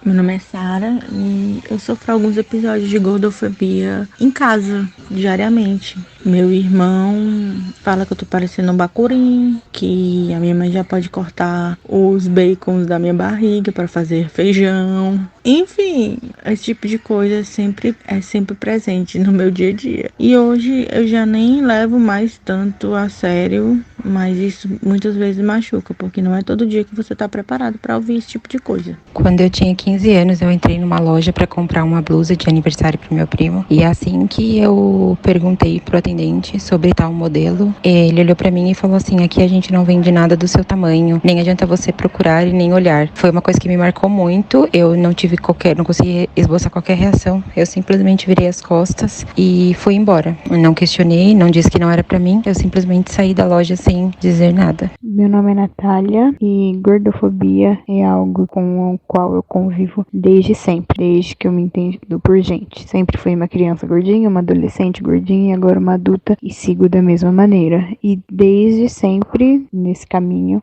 Meu nome é Sara e eu sofro alguns episódios de gordofobia em casa, diariamente. Meu irmão fala que eu tô parecendo um bacurim, que a minha mãe já pode cortar os bacons da minha barriga para fazer feijão. Enfim, esse tipo de coisa é sempre presente no meu dia a dia. E hoje eu já nem levo mais tanto a sério, mas isso muitas vezes machuca, porque não é todo dia que você tá preparado para ouvir esse tipo de coisa. Quando eu tinha 15 anos, eu entrei numa loja para comprar uma blusa de aniversário pro meu primo. E assim que eu perguntei pro atendente sobre tal modelo, ele olhou para mim e falou assim: aqui a gente não vende nada do seu tamanho, nem adianta você procurar e nem olhar. Foi uma coisa que me marcou muito. Eu não consegui esboçar qualquer reação. Eu simplesmente virei as costas e fui embora. Eu não questionei, não disse que não era para mim. Eu simplesmente saí da loja sem dizer nada. Meu nome é Natália e gordofobia é algo com o qual eu convivo desde sempre, desde que eu me entendo por gente. Sempre fui uma criança gordinha, uma adolescente gordinha e agora uma adulta e sigo da mesma maneira. E desde sempre, nesse caminho,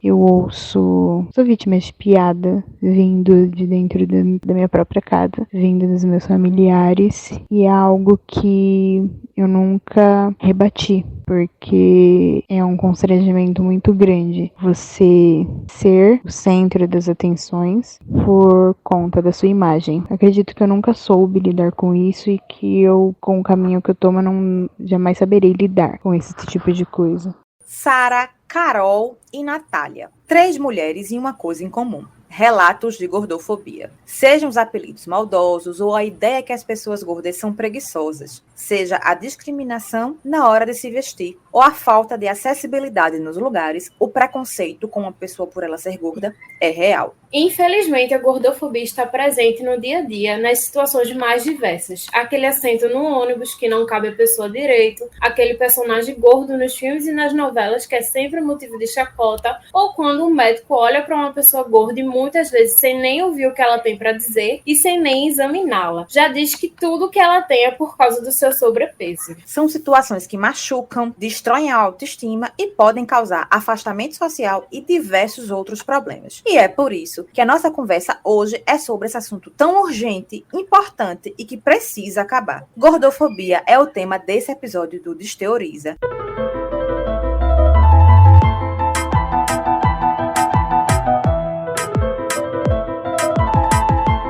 sou vítima de piada vindo de dentro da minha própria casa, vindo dos meus familiares, e é algo que eu nunca rebati, porque é um constrangimento muito grande você ser o centro das atenções por conta da sua imagem. Acredito que eu nunca soube lidar com isso e que com o caminho que eu tomo, não jamais saberei lidar com esse tipo de coisa. Sara, Carol e Natália. 3 mulheres e uma coisa em comum: relatos de gordofobia. Sejam os apelidos maldosos ou a ideia que as pessoas gordas são preguiçosas, seja a discriminação na hora de se vestir ou a falta de acessibilidade nos lugares, o preconceito com uma pessoa por ela ser gorda é real. Infelizmente, a gordofobia está presente no dia a dia, nas situações mais diversas. Aquele assento no ônibus que não cabe a pessoa direito, aquele personagem gordo nos filmes e nas novelas que é sempre motivo de chacota, ou quando um médico olha para uma pessoa gorda e muitas vezes sem nem ouvir o que ela tem para dizer e sem nem examiná-la. Já diz que tudo que ela tem é por causa do seu sobrepeso. São situações que machucam, destroem a autoestima e podem causar afastamento social e diversos outros problemas. E é por isso que a nossa conversa hoje é sobre esse assunto tão urgente, importante e que precisa acabar. Gordofobia é o tema desse episódio do Desteoriza.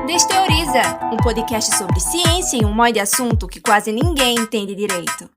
Desteoriza, um podcast sobre ciência e um monte de assunto que quase ninguém entende direito.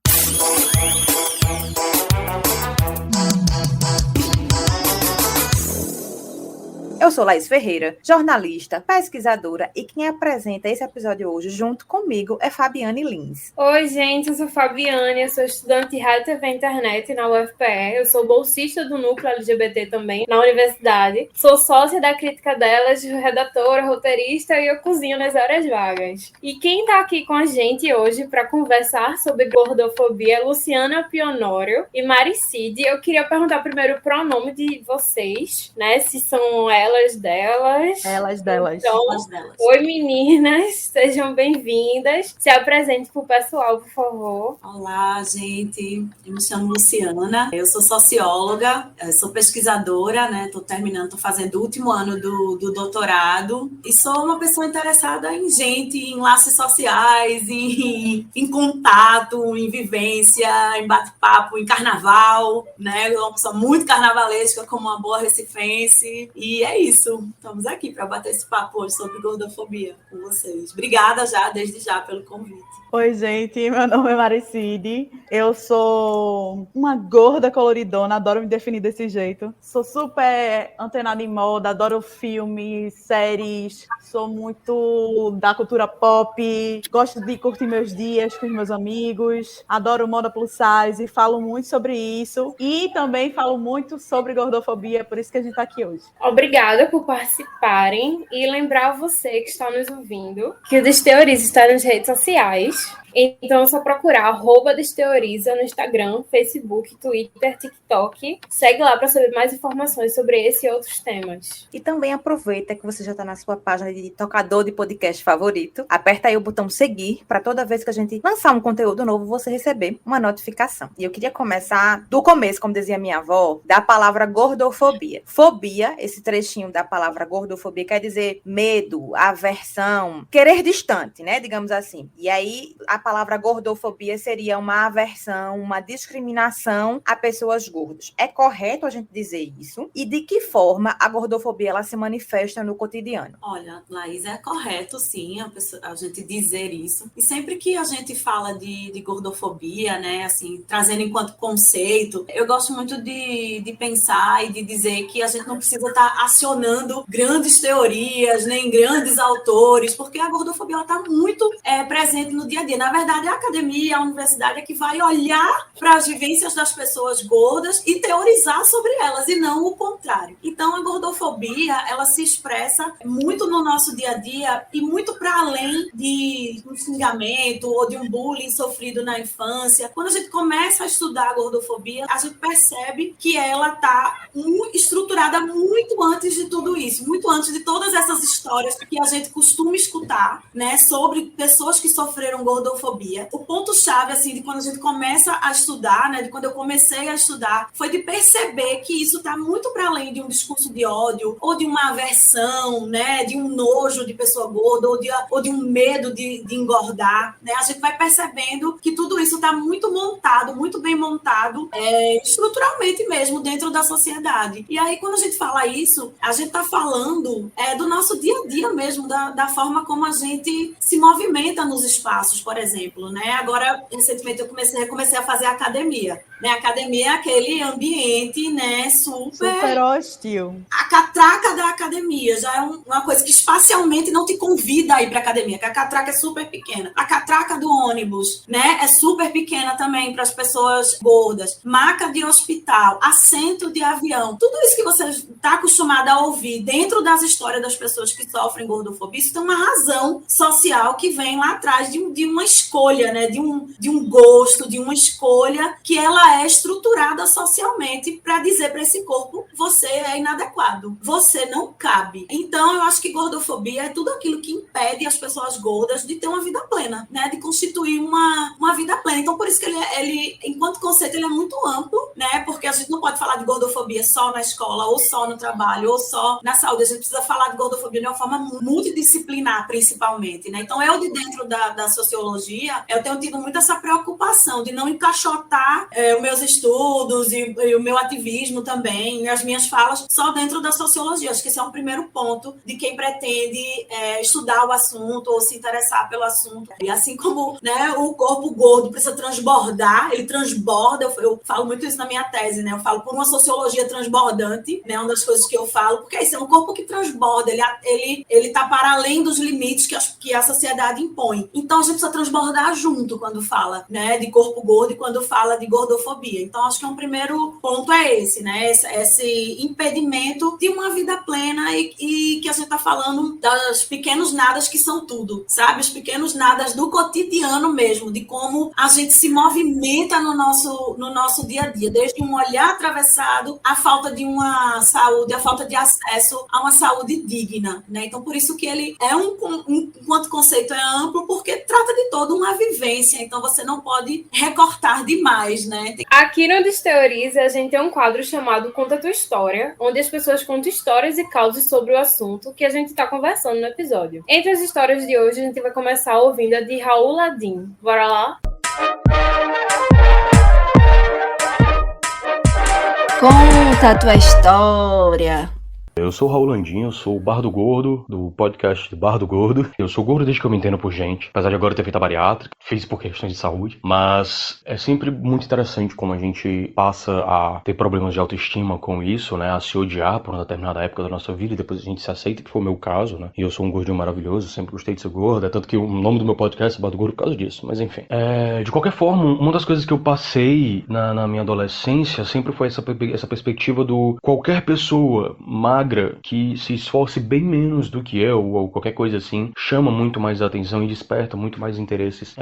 Eu sou Laís Ferreira, jornalista, pesquisadora, e quem apresenta esse episódio hoje junto comigo é Fabiane Lins. Oi, gente, eu sou Fabiane, eu sou estudante de Rádio, TV e Internet na UFPE, eu sou bolsista do Núcleo LGBT também na universidade, sou sócia da Crítica Delas, redatora, roteirista e eu cozinho nas horas vagas. E quem tá aqui com a gente hoje para conversar sobre gordofobia é Luciana Pionório e Maricide. Eu queria perguntar primeiro o pronome de vocês, né, se são elas, delas. Então, oi, meninas, sejam bem-vindas. Se apresente pro pessoal, por favor. Olá, gente. Eu me chamo Luciana. Eu sou socióloga, sou pesquisadora, né? Tô fazendo o último ano do doutorado e sou uma pessoa interessada em gente, em laços sociais, em contato, em vivência, em bate-papo, em carnaval, né? Eu sou uma pessoa muito carnavalesca, como uma boa recifense. E é isso. Estamos aqui para bater esse papo hoje sobre gordofobia com vocês. Obrigada desde já pelo convite. Oi, gente, meu nome é Maricide, eu sou uma gorda coloridona, adoro me definir desse jeito, sou super antenada em moda, adoro filmes, séries, sou muito da cultura pop, gosto de curtir meus dias com os meus amigos, adoro moda plus size, falo muito sobre isso e também falo muito sobre gordofobia, por isso que a gente está aqui hoje. Obrigada por participarem e lembrar você que está nos ouvindo que o Desteoriza está nas redes sociais. Então é só procurar @desteoriza no Instagram, Facebook, Twitter, TikTok. Segue lá para saber mais informações sobre esse e outros temas. E também aproveita que você já está na sua página de tocador de podcast favorito. Aperta aí o botão seguir para toda vez que a gente lançar um conteúdo novo, você receber uma notificação. E eu queria começar do começo, como dizia minha avó, da palavra gordofobia. Fobia, esse trechinho da palavra gordofobia quer dizer medo, aversão, querer distante, né? Digamos assim. E aí a palavra gordofobia seria uma aversão, uma discriminação a pessoas gordas. É correto a gente dizer isso? E de que forma a gordofobia ela se manifesta no cotidiano? Olha, Laís, é correto sim a gente dizer isso. E sempre que a gente fala de gordofobia, né, assim, trazendo enquanto conceito, eu gosto muito de pensar e de dizer que a gente não precisa estar acionando grandes teorias, nem grandes autores, porque a gordofobia está muito presente no dia a dia. Na verdade, a academia, a universidade é que vai olhar para as vivências das pessoas gordas e teorizar sobre elas, e não o contrário. Então, a gordofobia, ela se expressa muito no nosso dia a dia e muito para além de um xingamento ou de um bullying sofrido na infância. Quando a gente começa a estudar a gordofobia, a gente percebe que ela está estruturada muito antes de tudo isso, muito antes de todas essas histórias que a gente costuma escutar, né, sobre pessoas que sofreram gordofobia. O ponto-chave, assim, de quando a gente começa a estudar, né, de quando eu comecei a estudar, foi de perceber que isso está muito para além de um discurso de ódio ou de uma aversão, né, de um nojo de pessoa gorda ou de um medo de engordar, né? A gente vai percebendo que tudo isso está muito montado, muito bem montado, estruturalmente mesmo dentro da sociedade. E aí, quando a gente fala isso, a gente está falando do nosso dia a dia mesmo, da forma como a gente se movimenta nos espaços, por exemplo, né? Agora, recentemente, eu comecei a fazer academia. Né? A academia é aquele ambiente, né, super hostil. A catraca da academia já é uma coisa que espacialmente não te convida a ir para academia, que a catraca é super pequena. A catraca do ônibus, né, é super pequena também para as pessoas gordas. Maca de hospital, assento de avião, tudo isso que você está acostumado a ouvir dentro das histórias das pessoas que sofrem gordofobia, isso tem uma razão social que vem lá atrás de uma escolha, né, de um gosto, de uma escolha que ela é estruturada socialmente para dizer para esse corpo: você é inadequado, você não cabe. Então, eu acho que gordofobia é tudo aquilo que impede as pessoas gordas de ter uma vida plena, né? De constituir uma vida plena. Então, por isso que ele enquanto conceito, ele é muito amplo, né? Porque a gente não pode falar de gordofobia só na escola, ou só no trabalho, ou só na saúde. A gente precisa falar de gordofobia de uma forma multidisciplinar, principalmente, né? Então, eu de dentro da sociologia, eu tenho tido muito essa preocupação de não encaixotar os meus estudos e o meu ativismo também, as minhas falas, só dentro da sociologia. Acho que esse é um primeiro ponto de quem pretende estudar o assunto ou se interessar pelo assunto. E assim como, né, o corpo gordo precisa transbordar, ele transborda, eu falo muito isso na minha tese, né? Eu falo por uma sociologia transbordante, né? Uma das coisas que eu falo, porque isso é um corpo que transborda, ele tá para além dos limites que a sociedade impõe. Então a gente precisa transbordar junto quando fala, né, de corpo gordo e quando fala de gordofobia. Então acho que um primeiro ponto é esse, né? Esse impedimento de uma vida plena e que a gente tá falando dos pequenos nadas que são tudo, sabe? Os pequenos nadas do cotidiano mesmo, de como a gente se movimenta no nosso dia a dia, desde um olhar atravessado, a falta de uma saúde, a falta de acesso a uma saúde digna, né? Então, por isso que ele é enquanto conceito é amplo, porque trata de toda uma vivência, então você não pode recortar demais, né? Aqui no Desteoriza, a gente tem um quadro chamado Conta Tua História, onde as pessoas contam histórias e causas sobre o assunto que a gente está conversando no episódio. Entre as histórias de hoje, a gente vai começar ouvindo a de Raul Ladim. Bora lá? Conta a tua história. Eu sou o Raul Landim, eu sou o Bardo Gordo, do podcast Bardo Gordo. Eu sou gordo desde que eu me entendo por gente, apesar de agora ter feito a bariátrica, fiz por questões de saúde. Mas é sempre muito interessante como a gente passa a ter problemas de autoestima com isso, né? A se odiar por uma determinada época da nossa vida e depois a gente se aceita, que foi o meu caso, né? E eu sou um gordinho maravilhoso, sempre gostei de ser gordo, tanto que o nome do meu podcast é Bardo Gordo por causa disso, mas enfim. De qualquer forma, uma das coisas que eu passei na minha adolescência sempre foi essa perspectiva do qualquer pessoa magra magra que se esforce bem menos do que eu, ou qualquer coisa assim, chama muito mais atenção e desperta muito mais interesses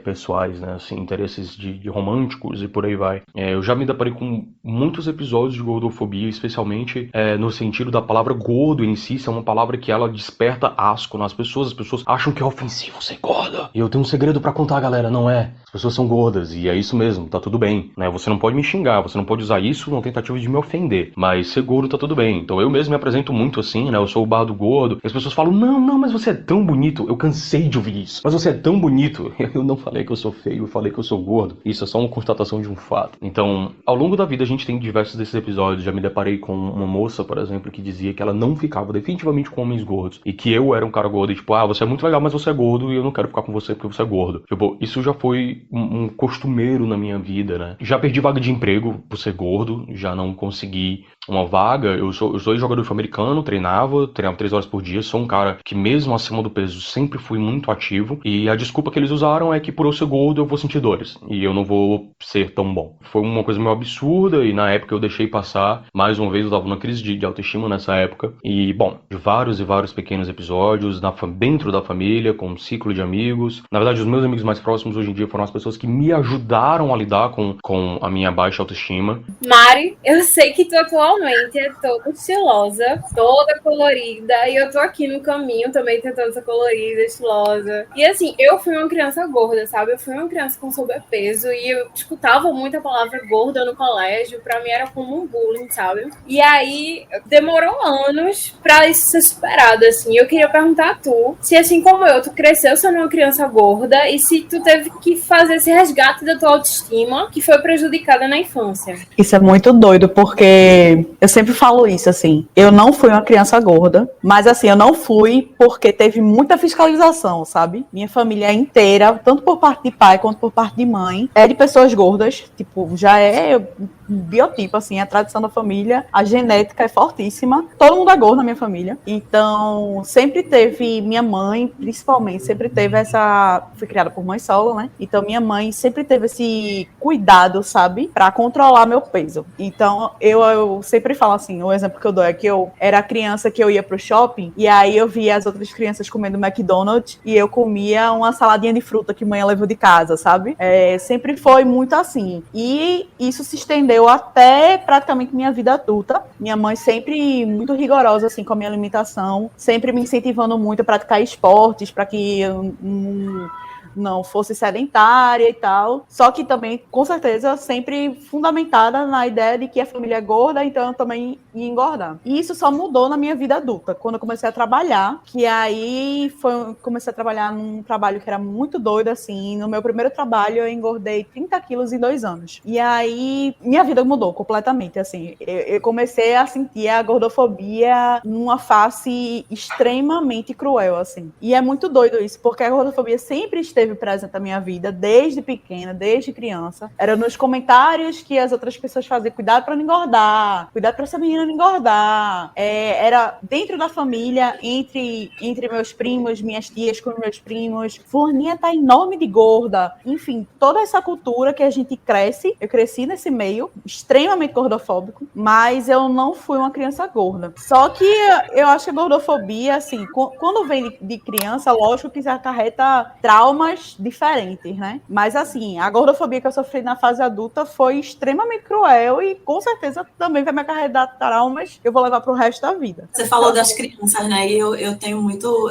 pessoais, né? Assim, interesses de românticos e por aí vai. Eu já me deparei com muitos episódios de gordofobia, especialmente no sentido da palavra gordo em si, é uma palavra que ela desperta asco nas pessoas. As pessoas acham que é ofensivo ser gorda. E eu tenho um segredo pra contar, galera, não é. As pessoas são gordas e é isso mesmo, tá tudo bem, né? Você não pode me xingar, você não pode usar isso numa tentativa de me ofender, mas ser gordo tá tudo bem. Então eu mesmo me apresento muito assim, né? Eu sou o Bardo Gordo. E as pessoas falam, não, mas você é tão bonito. Eu cansei de ouvir isso. Mas você é tão bonito. Eu não falei que eu sou feio, eu falei que eu sou gordo. Isso é só uma constatação de um fato. Então, ao longo da vida a gente tem diversos desses episódios. Já me deparei com uma moça, por exemplo, que dizia que ela não ficava definitivamente com homens gordos. E que eu era um cara gordo e tipo, você é muito legal, mas você é gordo e eu não quero ficar com você porque você é gordo. Tipo, isso já foi um costumeiro na minha vida, né? Já perdi vaga de emprego por ser gordo, já não consegui uma vaga. Eu sou jogador sul-americano, treinava 3 horas por dia, sou um cara que mesmo acima do peso sempre fui muito ativo, e a desculpa que eles usaram é que por eu ser gordo eu vou sentir dores, e eu não vou ser tão bom. Foi uma coisa meio absurda, e na época eu deixei passar. Mais uma vez eu tava numa crise de autoestima nessa época, e bom, de vários e vários pequenos episódios dentro da família, com um ciclo de amigos. Na verdade, os meus amigos mais próximos hoje em dia foram as pessoas que me ajudaram a lidar com a minha baixa autoestima. Mari, eu sei que tu atualmente é toda estilosa, toda colorida, e eu tô aqui no caminho também tentando ser colorida, estilosa. E assim, eu fui uma criança gorda, sabe? Eu fui uma criança com sobrepeso e eu escutava muito a palavra gorda no colégio, pra mim era como um bullying, sabe? E aí, demorou anos pra isso ser superado, assim. Eu queria perguntar a tu, se assim como eu, tu cresceu sendo uma criança gorda e se tu teve que fazer esse resgate da tua autoestima que foi prejudicada na infância. Isso é muito doido, porque eu sempre falo isso, assim, eu não fui uma criança gorda, mas assim, eu não fui porque teve muita fiscalização, sabe? Minha família inteira, tanto por parte de pai quanto por parte de mãe, é de pessoas gordas, tipo, já é biotipo, assim, a tradição da família, a genética é fortíssima, todo mundo é gordo na minha família, então sempre teve, minha mãe, principalmente, sempre teve fui criada por mãe solo, né, então minha mãe sempre teve esse cuidado, sabe, pra controlar meu peso, então eu sempre falo assim, o exemplo que eu dou é que eu era criança que eu ia pro shopping, e aí eu via as outras crianças comendo McDonald's, e eu comia uma saladinha de fruta que mãe levou de casa, sabe, sempre foi muito assim, e isso se estendeu até praticamente minha vida adulta. Minha mãe sempre muito rigorosa assim com a minha alimentação, sempre me incentivando muito a praticar esportes para que eu não fosse sedentária e tal, só que também, com certeza, sempre fundamentada na ideia de que a família é gorda, então eu também ia engordar. E isso só mudou na minha vida adulta, quando eu comecei a trabalhar, que aí comecei a trabalhar num trabalho que era muito doido, assim, no meu primeiro trabalho eu engordei 30 quilos em 2 anos. E aí, minha vida mudou completamente, assim, eu comecei a sentir a gordofobia numa face extremamente cruel, assim. E é muito doido isso, porque a gordofobia sempre esteve presente na minha vida, desde pequena, desde criança. Era nos comentários que as outras pessoas faziam, cuidado para não engordar, cuidado para essa menina não engordar. Era dentro da família, entre meus primos, minhas tias com meus primos, fulaninha tá enorme de gorda. Enfim, toda essa cultura que a gente cresce, eu cresci nesse meio, extremamente gordofóbico, mas eu não fui uma criança gorda. Só que eu acho que a gordofobia, assim, quando vem de criança, lógico que acarreta traumas diferentes, né? Mas assim, a gordofobia que eu sofri na fase adulta foi extremamente cruel e com certeza também vai me acarretar traumas que eu vou levar pro resto da vida. Você falou das crianças, né? E eu tenho muito...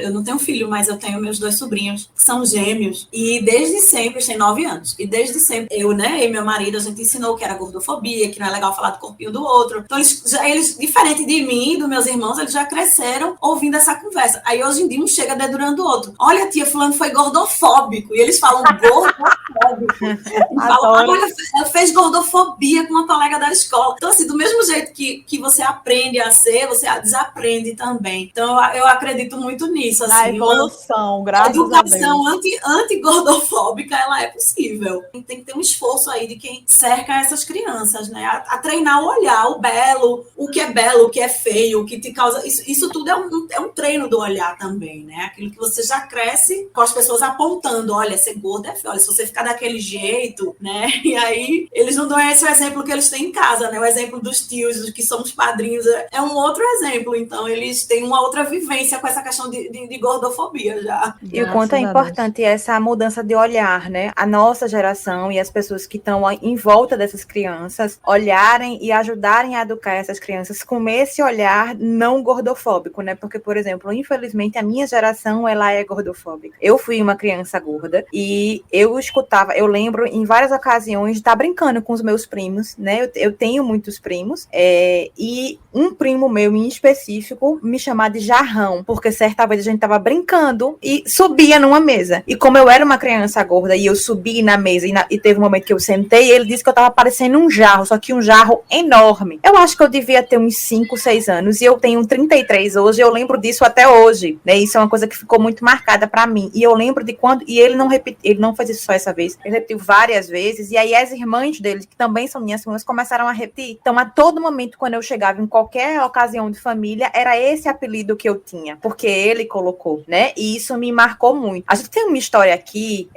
Eu não tenho filho, mas eu tenho meus 2 sobrinhos, que são gêmeos. E desde sempre, eles têm 9 anos. E desde sempre, eu, né, e meu marido, a gente ensinou que era gordofobia, que não é legal falar do corpinho do outro. Então, eles diferente de mim e dos meus irmãos, eles já cresceram ouvindo essa conversa. Aí, hoje em dia, um chega dedurando o outro. Olha, tia, fulano foi gordofóbico. E eles falam gordofóbico. E falam, olha, ela fez gordofobia com uma colega da escola. Então, assim, do mesmo jeito que você aprende a ser, você desaprende também. Então, eu acredito muito nisso. Assim, na evolução, graças a Deus. A educação anti-gordofóbica, ela é possível. Tem que ter um esforço aí de quem cerca essas crianças, né? A treinar o olhar, o belo, o que é belo, o que é feio, o que te causa... Isso tudo é um treino do olhar também, né? Aquilo que você já cresce com as pessoas apontando, olha, ser gordo é feio, olha, se você ficar daquele jeito, né? E aí eles não dão esse exemplo que eles têm em casa, né? O exemplo dos tios, que somos padrinhos, é um outro exemplo. Então, eles têm uma outra vivência com essa questão de gordofobia já. E o quanto é importante essa mudança de olhar, né? A nossa geração e as pessoas que estão em volta dessas crianças olharem e ajudarem a educar essas crianças com esse olhar não gordofóbico, né? Porque, por exemplo, infelizmente, a minha geração, ela é gordofóbica. Eu fui uma criança gorda e eu lembro em várias ocasiões de estar brincando com os meus primos, né? Eu tenho muitos primos, e um primo meu em específico me chamava de jarrão, porque certa vez a gente estava brincando e subia numa mesa. E como eu era uma criança gorda e eu subi na mesa e teve um momento que eu sentei, ele disse que eu estava parecendo um jarro, só que um jarro enorme. Eu acho que eu devia ter uns 5, 6 anos e eu tenho 33 hoje, eu lembro disso até hoje, né? Isso é uma coisa que ficou muito marcada para mim. E eu lembro de quando, e ele não fez isso só essa vez, ele repetiu várias vezes, e aí as irmãs dele, que também são minhas irmãs, começaram a repetir. Então, a todo momento, quando eu chegava em qualquer ocasião de família, era esse apelido que eu tinha, porque ele colocou, né? E isso me marcou muito. A gente tem uma história aqui,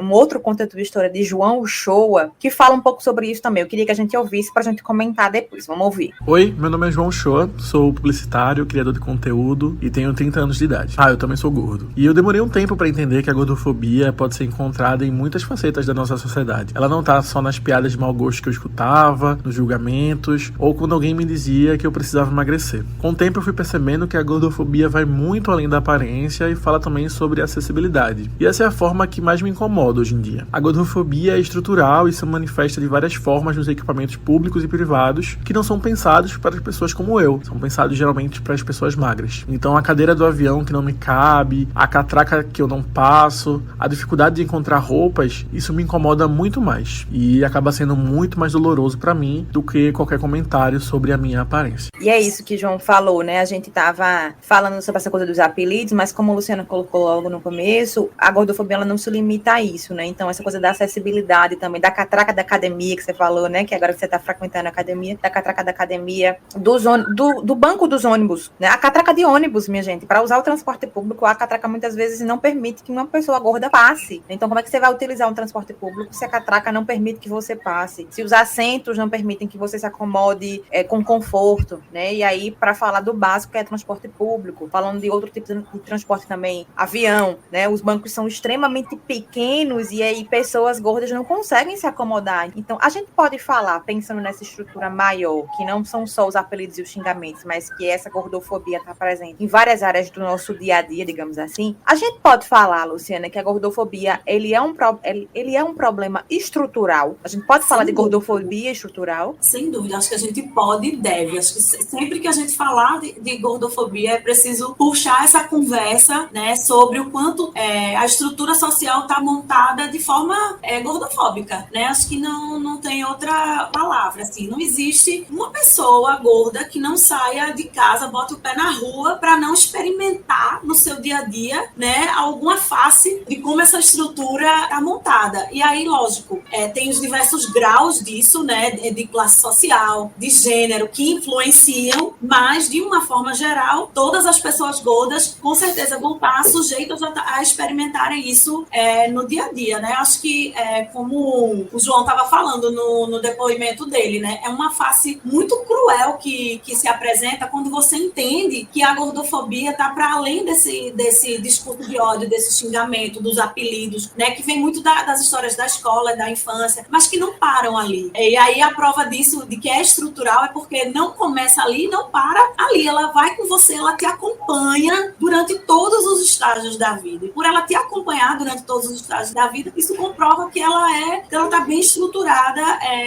um outro conteúdo de história de João Uchoa, que fala um pouco sobre isso também. Eu queria que a gente ouvisse pra gente comentar depois. Vamos ouvir. Oi, meu nome é João Uchoa, sou publicitário, criador de conteúdo e tenho 30 anos de idade. Eu também sou gordo. E eu demorei um tempo pra entender que a gordofobia pode ser encontrada em muitas facetas da nossa sociedade. Ela não tá só nas piadas de mau gosto que eu escutava, nos julgamentos, ou quando alguém me dizia que eu precisava emagrecer. Com o tempo eu fui percebendo que a gordofobia vai muito além da aparência e fala também sobre acessibilidade. E essa é a forma que mais me incomoda hoje em dia. A gordofobia é estrutural e se manifesta de várias formas nos equipamentos públicos e privados que não são pensados para as pessoas como eu. São pensados geralmente para as pessoas magras. Então a cadeira do avião que não me cabe, a catraca que eu não passo, a dificuldade de encontrar roupas, isso me incomoda muito mais. E acaba sendo muito mais doloroso para mim do que qualquer comentário sobre a minha aparência. E é isso que o João falou, né? A gente tava falando sobre essa coisa dos apelidos, mas como a Luciana colocou logo no começo, a gordofobia ela não se limita a isso, né? Então essa coisa da acessibilidade também, da catraca da academia que você falou, né? Que agora que você tá frequentando a academia, da catraca da academia, do banco dos ônibus, né? A catraca de ônibus, minha gente, para usar o transporte público, a catraca muitas vezes não permite que uma pessoa gorda passe. Então como é que você vai utilizar um transporte público se a catraca não permite que você passe? Se os assentos não permitem que você se acomode com conforto, né? E aí, para falar do básico, que é transporte público, falando de outro tipo de transporte também, avião, né? Os bancos são extremamente pequenos e aí pessoas gordas não conseguem se acomodar. Então, a gente pode falar, pensando nessa estrutura maior, que não são só os apelidos e os xingamentos, mas que essa gordofobia está presente em várias áreas do nosso dia a dia, digamos assim. A gente pode falar, Luciana, que a gordofobia, ele é um problema estrutural. A gente pode falar de gordofobia estrutural? Sem dúvida, acho que a gente pode e deve. Acho que sempre que a gente falar de gordofobia, é preciso puxar essa conversa, né, sobre o quanto a estrutura social está montada de forma gordofóbica, né? Acho que não tem outra palavra, assim. Não existe uma pessoa gorda que não saia de casa, bota o pé na rua para não experimentar no seu dia a dia, né, alguma face de como essa estrutura está montada. E aí, lógico, tem os diversos graus disso, né, de classe social, de gênero, que influenciam, mas, de uma forma geral, todas as pessoas gordas, com certeza, vão estar sujeitas a experimentarem isso no dia a dia, né? Acho que, como o João estava falando no depoimento dele, né, é uma face muito cruel que se apresenta quando você entende que a gordofobia está para além desse discurso de ódio, desse xingamento, dos apelidos, né, que vem muito das histórias da escola, da infância, mas que não param ali. E aí a prova disso, de que é estrutural, é porque não começa ali, não para ali. Ela vai com você, ela te acompanha durante todos os estágios da vida. E por ela te acompanhar durante todos os estágios da vida, isso comprova que ela está bem estruturada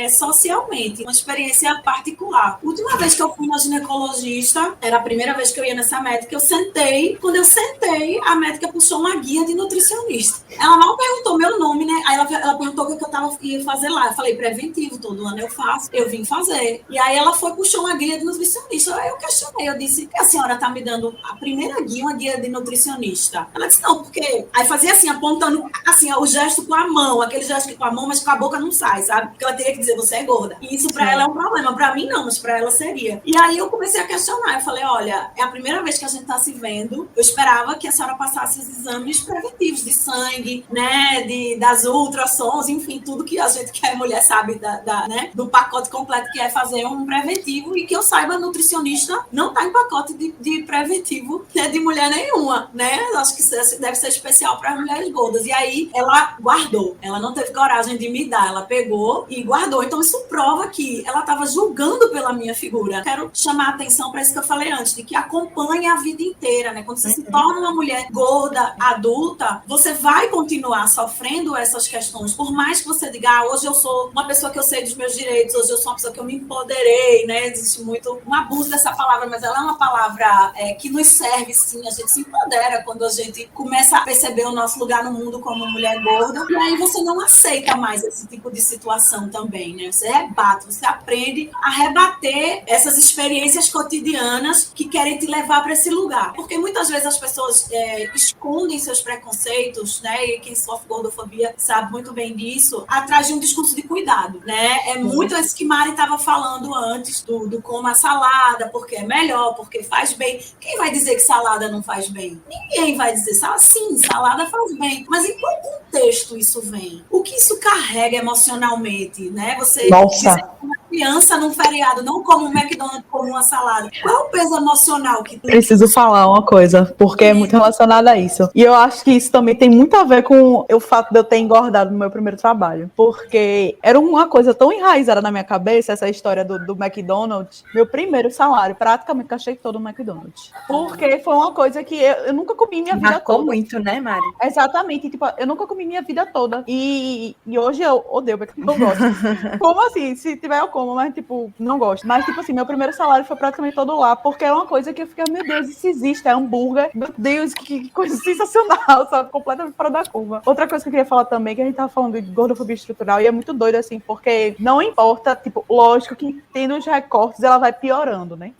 socialmente. Uma experiência particular. A última vez que eu fui na ginecologista, era a primeira vez que eu ia nessa médica, eu sentei. Quando eu sentei, a médica puxou uma guia de nutricionista. Ela mal perguntou meu nome, né? Aí ela perguntou o que eu ia fazer lá. Eu falei, preventivo, todo ano eu faço. Eu vim fazer. E aí ela puxou uma guia de nutricionista. Aí eu questionei, eu disse, que a senhora tá me dando a primeira guia, uma guia de nutricionista? Ela disse, não, porque... Aí fazia assim, apontando assim, o gesto com a mão, aquele gesto com a mão, mas com a boca não sai, sabe? Porque ela teria que dizer, você é gorda. E isso pra ela é um problema. Pra mim não, mas pra ela seria. E aí eu comecei a questionar. Eu falei, olha, é a primeira vez que a gente tá se vendo. Eu esperava que a senhora passasse os exames preventivos de sangue, né? Das ultrassons, enfim, tudo que a gente que é mulher sabe né, do pacote completo que é fazer um preventivo e que eu saiba, nutricionista não tá em pacote de preventivo, né, de mulher nenhuma, né? Acho que deve ser especial para as mulheres gordas. E aí ela guardou. Ela não teve coragem de me dar. Ela pegou e guardou. Então isso prova que ela estava julgando pela minha figura. Quero chamar a atenção para isso que eu falei antes, de que acompanha a vida inteira, né? Quando você se torna uma mulher gorda, adulta, você vai continuar sofrendo essas questões. Por mais que você diga, hoje eu sou uma pessoa que eu sei dos meus direitos, hoje eu sou uma pessoa que eu me empoderei, né? Existe muito um abuso dessa palavra, mas ela é uma palavra que nos serve, sim. A gente se empodera quando a gente começa a perceber o nosso lugar no mundo como mulher gorda. E aí você não aceita mais esse tipo de situação também, né? Você rebate, você aprende a rebater essas experiências cotidianas que querem te levar para esse lugar. Porque muitas vezes as pessoas escondem seus preconceitos, né? E quem sofre gordofobia sabe muito bem disso, atrás de um discurso de cuidado, né? É muito isso que Mari estava falando antes, do como a salada, porque é melhor, porque faz bem. Quem vai dizer que salada não faz bem? Ninguém vai dizer, sim, salada faz bem. Mas em qual contexto isso vem? O que isso carrega emocionalmente, né? Você dizer que uma criança num feriado não come um McDonald's, come uma salada. Qual é o peso emocional que tem? Preciso falar uma coisa, porque é muito relacionada a isso. E eu acho que isso também tem muito a ver com o fato de eu ter engordado no meu primeiro trabalho. Porque era uma coisa tão enraizada na minha cabeça, essa história do McDonald's. Meu primeiro salário, praticamente cachei todo no McDonald's. Porque foi uma coisa que eu nunca comi minha vida Marcou toda. muito, né, Mari? Exatamente. Tipo, eu nunca comi minha vida toda. E hoje eu odeio McDonald's. Não gosto. Como assim? Se tiver eu como, mas tipo, não gosto. Mas tipo assim, meu primeiro salário foi praticamente todo lá, porque era uma coisa que eu fiquei, meu Deus, isso existe, é hambúrguer. Meu Deus, que coisa sensacional, sabe? Completamente fora da curva. Outra coisa que eu queria falar também, que a gente tava falando de gordofobia estrutural, e é muito doido assim, porque não importa, tipo, lógico que tendo os recortes, ela vai piorando, né?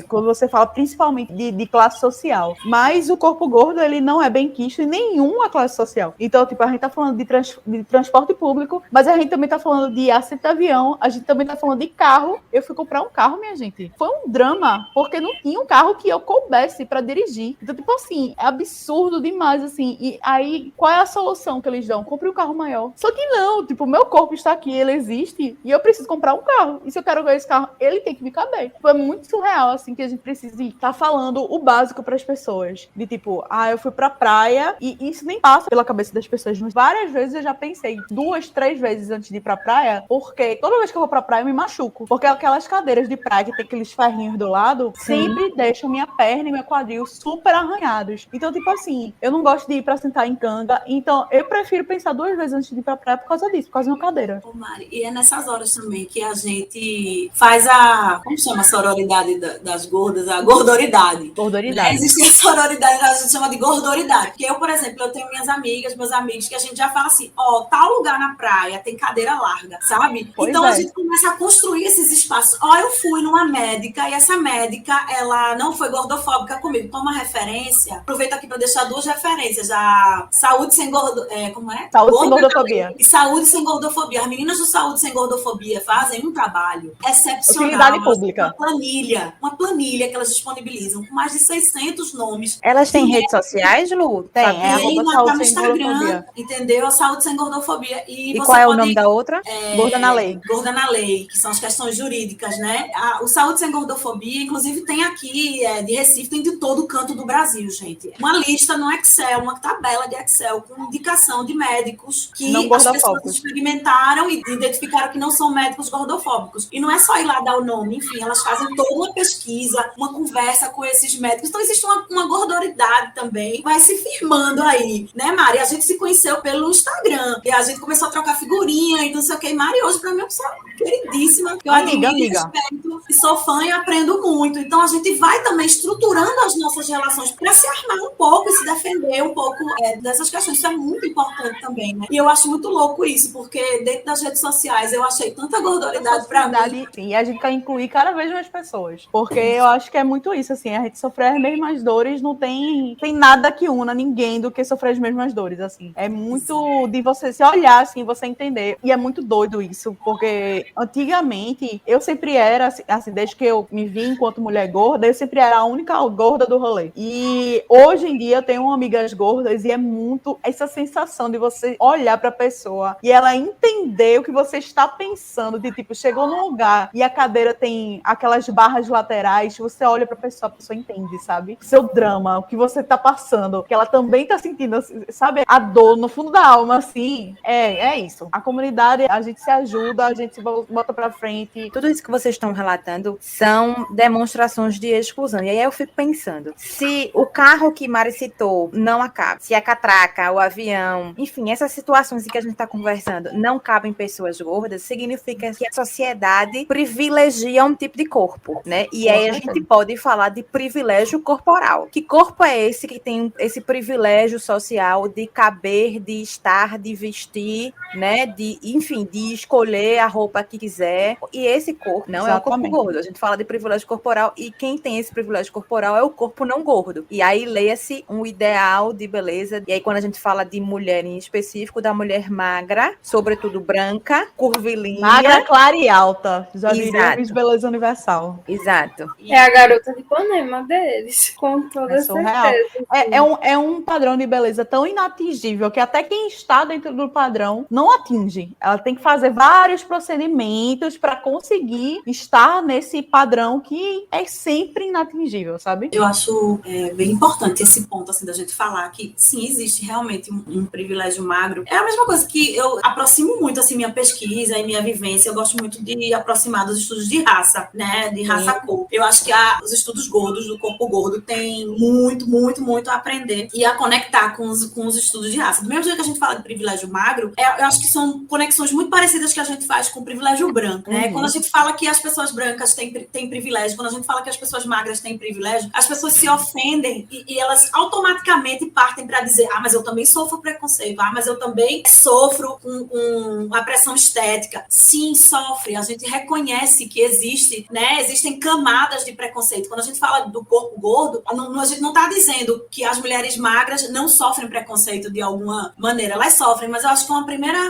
Quando você fala principalmente de classe social. Mas o corpo gordo, ele não é bem quisto em nenhuma classe social. Então, tipo, a gente tá falando de transporte público, mas a gente também tá falando de assento de avião, a gente também tá falando de carro. Eu fui comprar um carro, minha gente. Foi um drama, porque não tinha um carro que eu coubesse pra dirigir. Então, tipo assim, é absurdo demais, assim. E aí, qual é a solução que eles dão? Compre um carro maior. Só que não, tipo, meu corpo está aqui, ele existe, e eu preciso comprar um carro. E se eu quero ver esse carro, ele tem que me caber. Tipo, é muito surreal, assim, que a gente precisa estar falando o básico pras pessoas. De tipo, eu fui pra praia, e isso nem passa pela cabeça das pessoas. Várias vezes eu já pensei, 2, 3 vezes antes de ir pra praia, porque toda vez que eu vou pra praia eu me machuco. Porque aquelas cadeiras de praia que tem aqueles ferrinhos do lado, sempre deixam minha perna e meu quadril super arranhados. Então, tipo assim, eu não gosto de ir pra sentar em canga, então eu prefiro pensar 2 vezes antes de ir pra praia por causa disso, por causa da minha cadeira. Ô, Mari, e é nessas horas também que a gente faz como chama a sororidade das gordas? A gordoridade. Gordoridade. Existe a sororidade, a gente chama de gordoridade. Porque eu, por exemplo, eu tenho minhas amigas, meus amigos, que a gente já fala assim, tal lugar na praia tem cadeira larga, sabe? Pois então é. A gente começa a construir esses espaços. Eu fui numa médica, e essa médica, ela não foi gordofóbica comigo. Toma referência. Aproveito aqui para deixar 2 referências. A Saúde Sem como é? Saúde Sem Gordofobia. E Saúde Sem Gordofobia. As meninas do Saúde Sem Gordofobia fazem um trabalho excepcional. Utilidade pública. Uma planilha que elas disponibilizam com mais de 600 nomes. Elas têm redes sociais, Lu? Tem, Tá no Instagram, entendeu? A Saúde Sem Gordofobia. E qual é o nome da outra? Gorda na Lei. Gorda na Lei, que são as questões jurídicas, né? O Saúde Sem Gordofobia, inclusive, tem aqui de Recife, tem de todo canto do Brasil, gente. Uma lista no Excel, uma tabela de Excel com indicação de médicos que as pessoas experimentaram e identificaram que não são médicos gordofóbicos. E não é só ir lá dar o nome, enfim, elas fazem toda uma pesquisa, uma conversa com esses médicos. Então, existe uma gordoridade também, vai se firmando aí, né, Mari? A gente se conheceu pelo Instagram, e a gente começou a trocar figurinha e não sei o que. Mari, hoje, pra mim, é uma pessoa queridíssima. queridíssima, que eu Amiga. admiro e respeito, e sou fã e aprendo muito. Então, a gente vai também estruturando as nossas relações para se armar um pouco e se defender um pouco dessas questões. Isso é muito importante também, né? E eu acho muito louco isso, porque dentro das redes sociais eu achei tanta gordoridade para mim. E a gente quer incluir cada vez mais pessoas. Porque eu acho que é muito isso, assim, a gente sofrer as mesmas dores, não tem nada que una ninguém do que sofrer as mesmas dores, assim. É muito de você se olhar, assim, você entender. E é muito doido isso, porque antigamente eu sempre era, assim, desde que eu me vi enquanto mulher gorda, eu sempre era a única gorda do rolê. E hoje em dia eu tenho amigas gordas e é muito essa sensação de você olhar pra pessoa e ela entender o que você está pensando, de tipo, chegou num lugar e a cadeira tem aquelas barras laterais, você olha pra pessoa, a pessoa entende, sabe? O seu drama, o que você tá passando, que ela também tá sentindo, sabe? A dor no fundo da alma, assim. É isso. A comunidade, a gente se ajuda, a gente se bota pra frente. Tudo isso que vocês estão relatando são demonstrações de exclusão. E aí eu fico pensando, se o carro que Mari citou não acaba, se a catraca, o avião, enfim, essas situações em que a gente está conversando não cabem pessoas gordas, significa que a sociedade privilegia um tipo de corpo, né? E aí a gente pode falar de privilégio corporal. Que corpo é esse que tem esse privilégio social de caber, de estar, de vestir, né? De, enfim, de escolher a roupa que quiser. E esse corpo não é o corpo gordo. A gente fala de privilégio corporal e quem tem esse privilégio corporal é o corpo não gordo. E aí leia-se um ideal de beleza. E aí quando a gente fala de mulher em específico, da mulher magra, sobretudo branca, curvilínea. Magra, clara e alta. Já diria Miss Beleza Universal. Exato. É a garota de Ipanema deles, com toda certeza. É um padrão de beleza tão inatingível que até quem está dentro do padrão não atinge. Ela tem que fazer vários procedimentos para conseguir estar nesse padrão que é sempre inatingível, sabe? Eu acho bem importante esse ponto, assim, da gente falar que, sim, existe realmente um privilégio magro. É a mesma coisa que eu aproximo muito, assim, minha pesquisa e minha vivência. Eu gosto muito de aproximar dos estudos de raça, né? De raça-corpo. Eu acho que os estudos gordos, do corpo gordo, têm muito, muito, muito a aprender e a conectar com os estudos de raça. Do mesmo jeito que a gente fala de privilégio magro, eu acho que são conexões muito parecidas que a gente faz com o privilégio branco, né? Quando a gente fala que as pessoas brancas têm privilégio, quando a gente fala que as pessoas magras têm privilégio, as pessoas se ofendem e elas automaticamente partem para dizer, mas eu também sofro preconceito, mas eu também sofro com a pressão estética. Sim, sofre. A gente reconhece que existem camadas de preconceito. Quando a gente fala do corpo gordo, a gente não está dizendo que as mulheres magras não sofrem preconceito de alguma maneira. Elas sofrem, mas eu acho que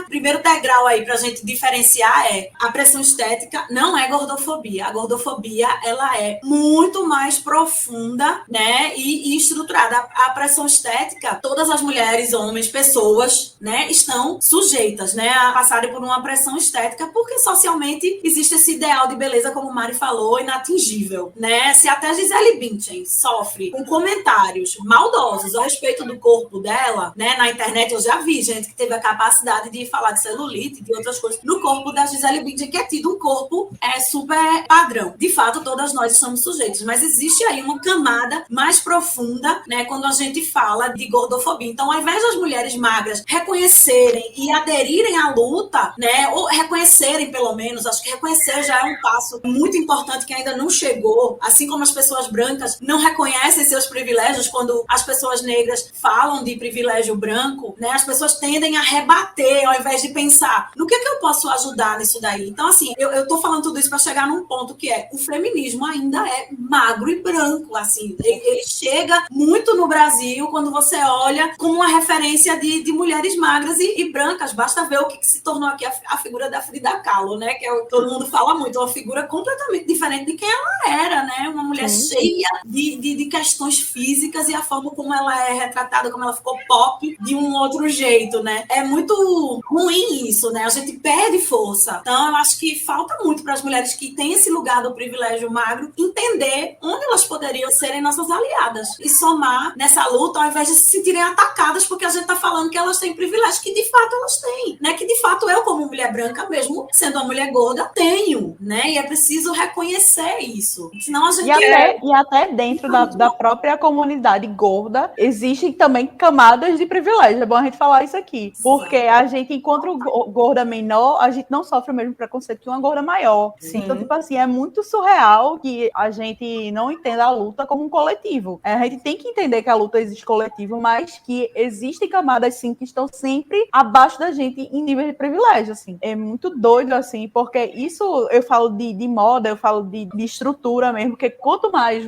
primeiro degrau aí pra gente diferenciar é a pressão estética não é gordofobia. A gordofobia, ela é muito mais profunda, né, e estruturada. A pressão estética, todas as mulheres, homens, pessoas, né, estão sujeitas, né, a passarem por uma pressão estética, porque socialmente existe esse ideal de beleza, como Mari falou, inatingível, né? Se até Gisele Bündchen sofre com comentários maldosos a respeito do corpo dela, né, na internet, eu já vi gente que teve a capacidade de falar de celulite, de outras coisas, no corpo da Gisele Bündchen, que é tido um corpo super padrão. De fato, todas nós somos sujeitos, mas existe aí uma camada mais profunda, né, quando a gente fala de gordofobia. Então, ao invés das mulheres magras reconhecerem e aderirem à luta, né, ou reconhecerem, pelo menos, acho que reconhecer já é um passo muito importante que ainda não chegou, assim como as pessoas brancas não reconhecem seus privilégios quando as pessoas negras falam de privilégio branco, né, as pessoas tendem a rebater ao invés de pensar no que eu posso ajudar nisso daí. Então, assim, eu tô falando tudo isso para chegar num ponto que o feminismo ainda é magro e branco, assim, ele chega muito no Brasil quando você olha como uma referência de mulheres magras e brancas, basta ver o que se tornou aqui a figura da Frida Kahlo, né, que todo mundo fala muito, uma figura completamente diferente de quem ela era, né, uma mulher cheia de questões físicas e a forma como ela é retratada, como ela ficou pop de um outro jeito, né, é muito ruim isso, né, a gente perde força. Então, eu acho que falta muito para as mulheres que têm esse lugar do privilégio magro entender onde elas poderiam serem nossas aliadas e somar nessa luta ao invés de se sentirem atacadas porque a gente tá falando que elas têm privilégio, que de fato elas têm, né, que de fato eu, como mulher branca, mesmo sendo uma mulher gorda, tenho, né, e é preciso reconhecer isso, senão a gente... E até dentro da própria comunidade gorda, existem também camadas de privilégio, é bom a gente falar isso aqui, porque a gente, enquanto gorda menor, a gente não sofre o mesmo preconceito ser que uma gorda maior. Sim. Então, tipo assim, é muito surreal que a gente não entenda a luta como um coletivo. A gente tem que entender que a luta existe coletivo, mas que existem camadas, sim, que estão sempre abaixo da gente em nível de privilégio, assim. É muito doido, assim, porque isso eu falo de moda, eu falo de estrutura mesmo, porque quanto mais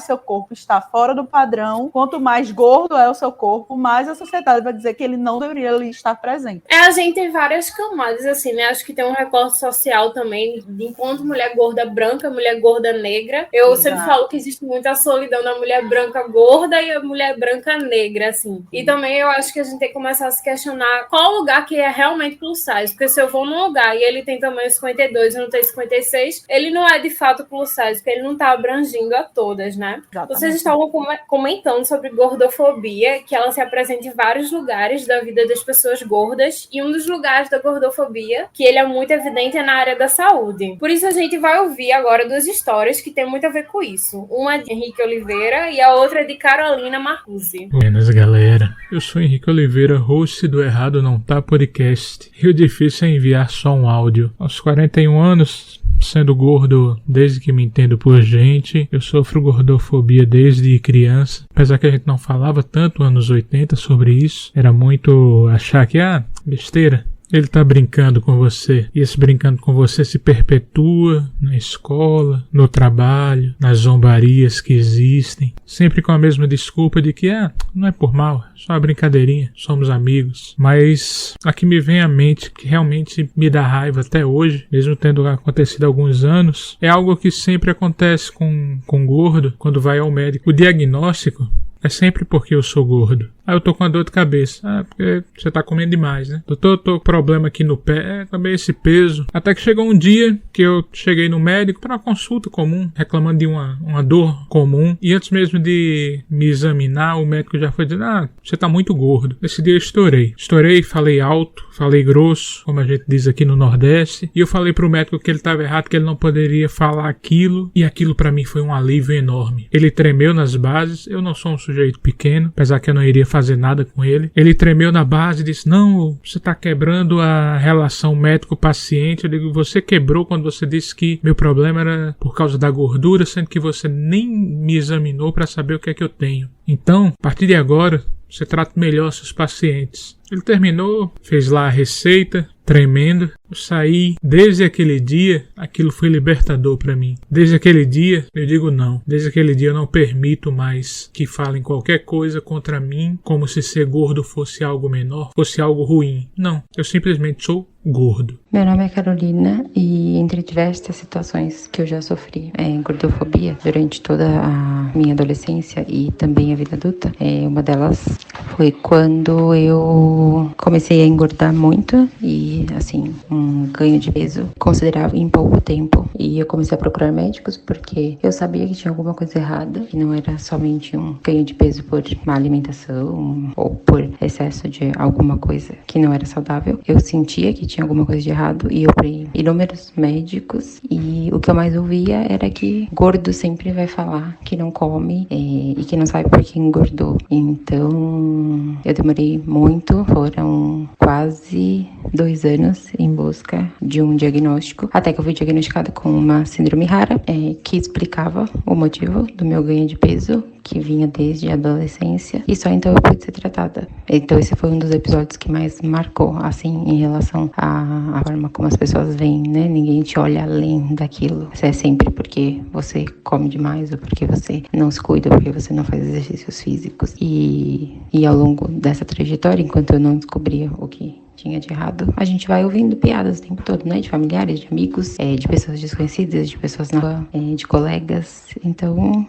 seu corpo está fora do padrão, quanto mais gordo é o seu corpo, mais a sociedade vai dizer que ele não deveria ali estar presente. A gente tem várias camadas, assim, né? Acho que tem um recorte social também, de enquanto mulher gorda branca, mulher gorda negra. Eu sempre falo que existe muita solidão da mulher branca gorda e a mulher branca negra, assim. E também eu acho que a gente tem que começar a se questionar qual lugar que é realmente plus size. Porque se eu vou num lugar e ele tem tamanho 52 e não tem 56, ele não é de fato plus size, porque ele não tá abrangindo a todas, né? Exatamente. Vocês estavam comentando sobre gordofobia, que ela se apresenta em vários lugares da vida das pessoas gordas, e um dos lugares da gordofobia, que ele é muito evidente, é na área da saúde. Por isso a gente vai ouvir agora duas histórias que tem muito a ver com isso. Uma é de Henrique Oliveira e a outra é de Carolina Marcuzzi. Buenas, galera. Eu sou Henrique Oliveira, host do Errado Não Tá Podcast. E o difícil é enviar só um áudio. Aos 41 anos, sendo gordo desde que me entendo por gente, eu sofro gordofobia desde criança. Apesar que a gente não falava tanto anos 80 sobre isso, era muito achar que, besteira. Ele tá brincando com você. E esse brincando com você se perpetua na escola, no trabalho, nas zombarias que existem. Sempre com a mesma desculpa de que, não é por mal, é só uma brincadeirinha, somos amigos. Mas a que me vem à mente, que realmente me dá raiva até hoje, mesmo tendo acontecido há alguns anos, é algo que sempre acontece com gordo quando vai ao médico. O diagnóstico é sempre porque eu sou gordo. Eu tô com uma dor de cabeça. Porque você tá comendo demais, né? Doutor, eu tô com problema aqui no pé. Também esse peso. Até que chegou um dia que eu cheguei no médico para uma consulta comum, reclamando de uma dor comum. E antes mesmo de me examinar, o médico já foi dizendo, você tá muito gordo. Esse dia eu estourei. Estourei, falei alto, falei grosso, como a gente diz aqui no Nordeste. E eu falei pro médico que ele tava errado, que ele não poderia falar aquilo. E aquilo para mim foi um alívio enorme. Ele tremeu nas bases. Eu não sou um sujeito pequeno, apesar que eu não iria fazer nada com ele. Ele tremeu na base e disse, não, você tá quebrando a relação médico-paciente. Eu digo, você quebrou quando você disse que meu problema era por causa da gordura, sendo que você nem me examinou para saber o que é que eu tenho. Então, a partir de agora, você trata melhor seus pacientes. Ele terminou, fez lá a receita, tremendo. Eu saí, desde aquele dia, aquilo foi libertador para mim. Desde aquele dia, eu digo não. Desde aquele dia eu não permito mais que falem qualquer coisa contra mim, como se ser gordo fosse algo menor, fosse algo ruim. Não, eu simplesmente sou gordo. Meu nome é Carolina e entre diversas situações que eu já sofri gordofobia durante toda a minha adolescência e também a vida adulta, uma delas foi quando eu comecei a engordar muito e assim, um ganho de peso considerável em pouco tempo. E eu comecei a procurar médicos porque eu sabia que tinha alguma coisa errada, que não era somente um ganho de peso por má alimentação ou por excesso de alguma coisa que não era saudável. Eu sentia que tinha alguma coisa de errado e eu fui inúmeros médicos e o que eu mais ouvia era que gordo sempre vai falar que não come e que não sabe por que engordou. Então eu demorei muito, foram quase 2 anos em busca de um diagnóstico, até que eu fui diagnosticada com uma síndrome rara, que explicava o motivo do meu ganho de peso, que vinha desde a adolescência, e só então eu pude ser tratada. Então esse foi um dos episódios que mais marcou, assim, em relação à forma como as pessoas veem, né? Ninguém te olha além daquilo. Isso é sempre porque você come demais, ou porque você não se cuida, ou porque você não faz exercícios físicos. E ao longo dessa trajetória, enquanto eu não descobria o que tinha de errado, a gente vai ouvindo piadas o tempo todo, né? De familiares, de amigos, de pessoas desconhecidas, de pessoas na rua, de colegas. Então,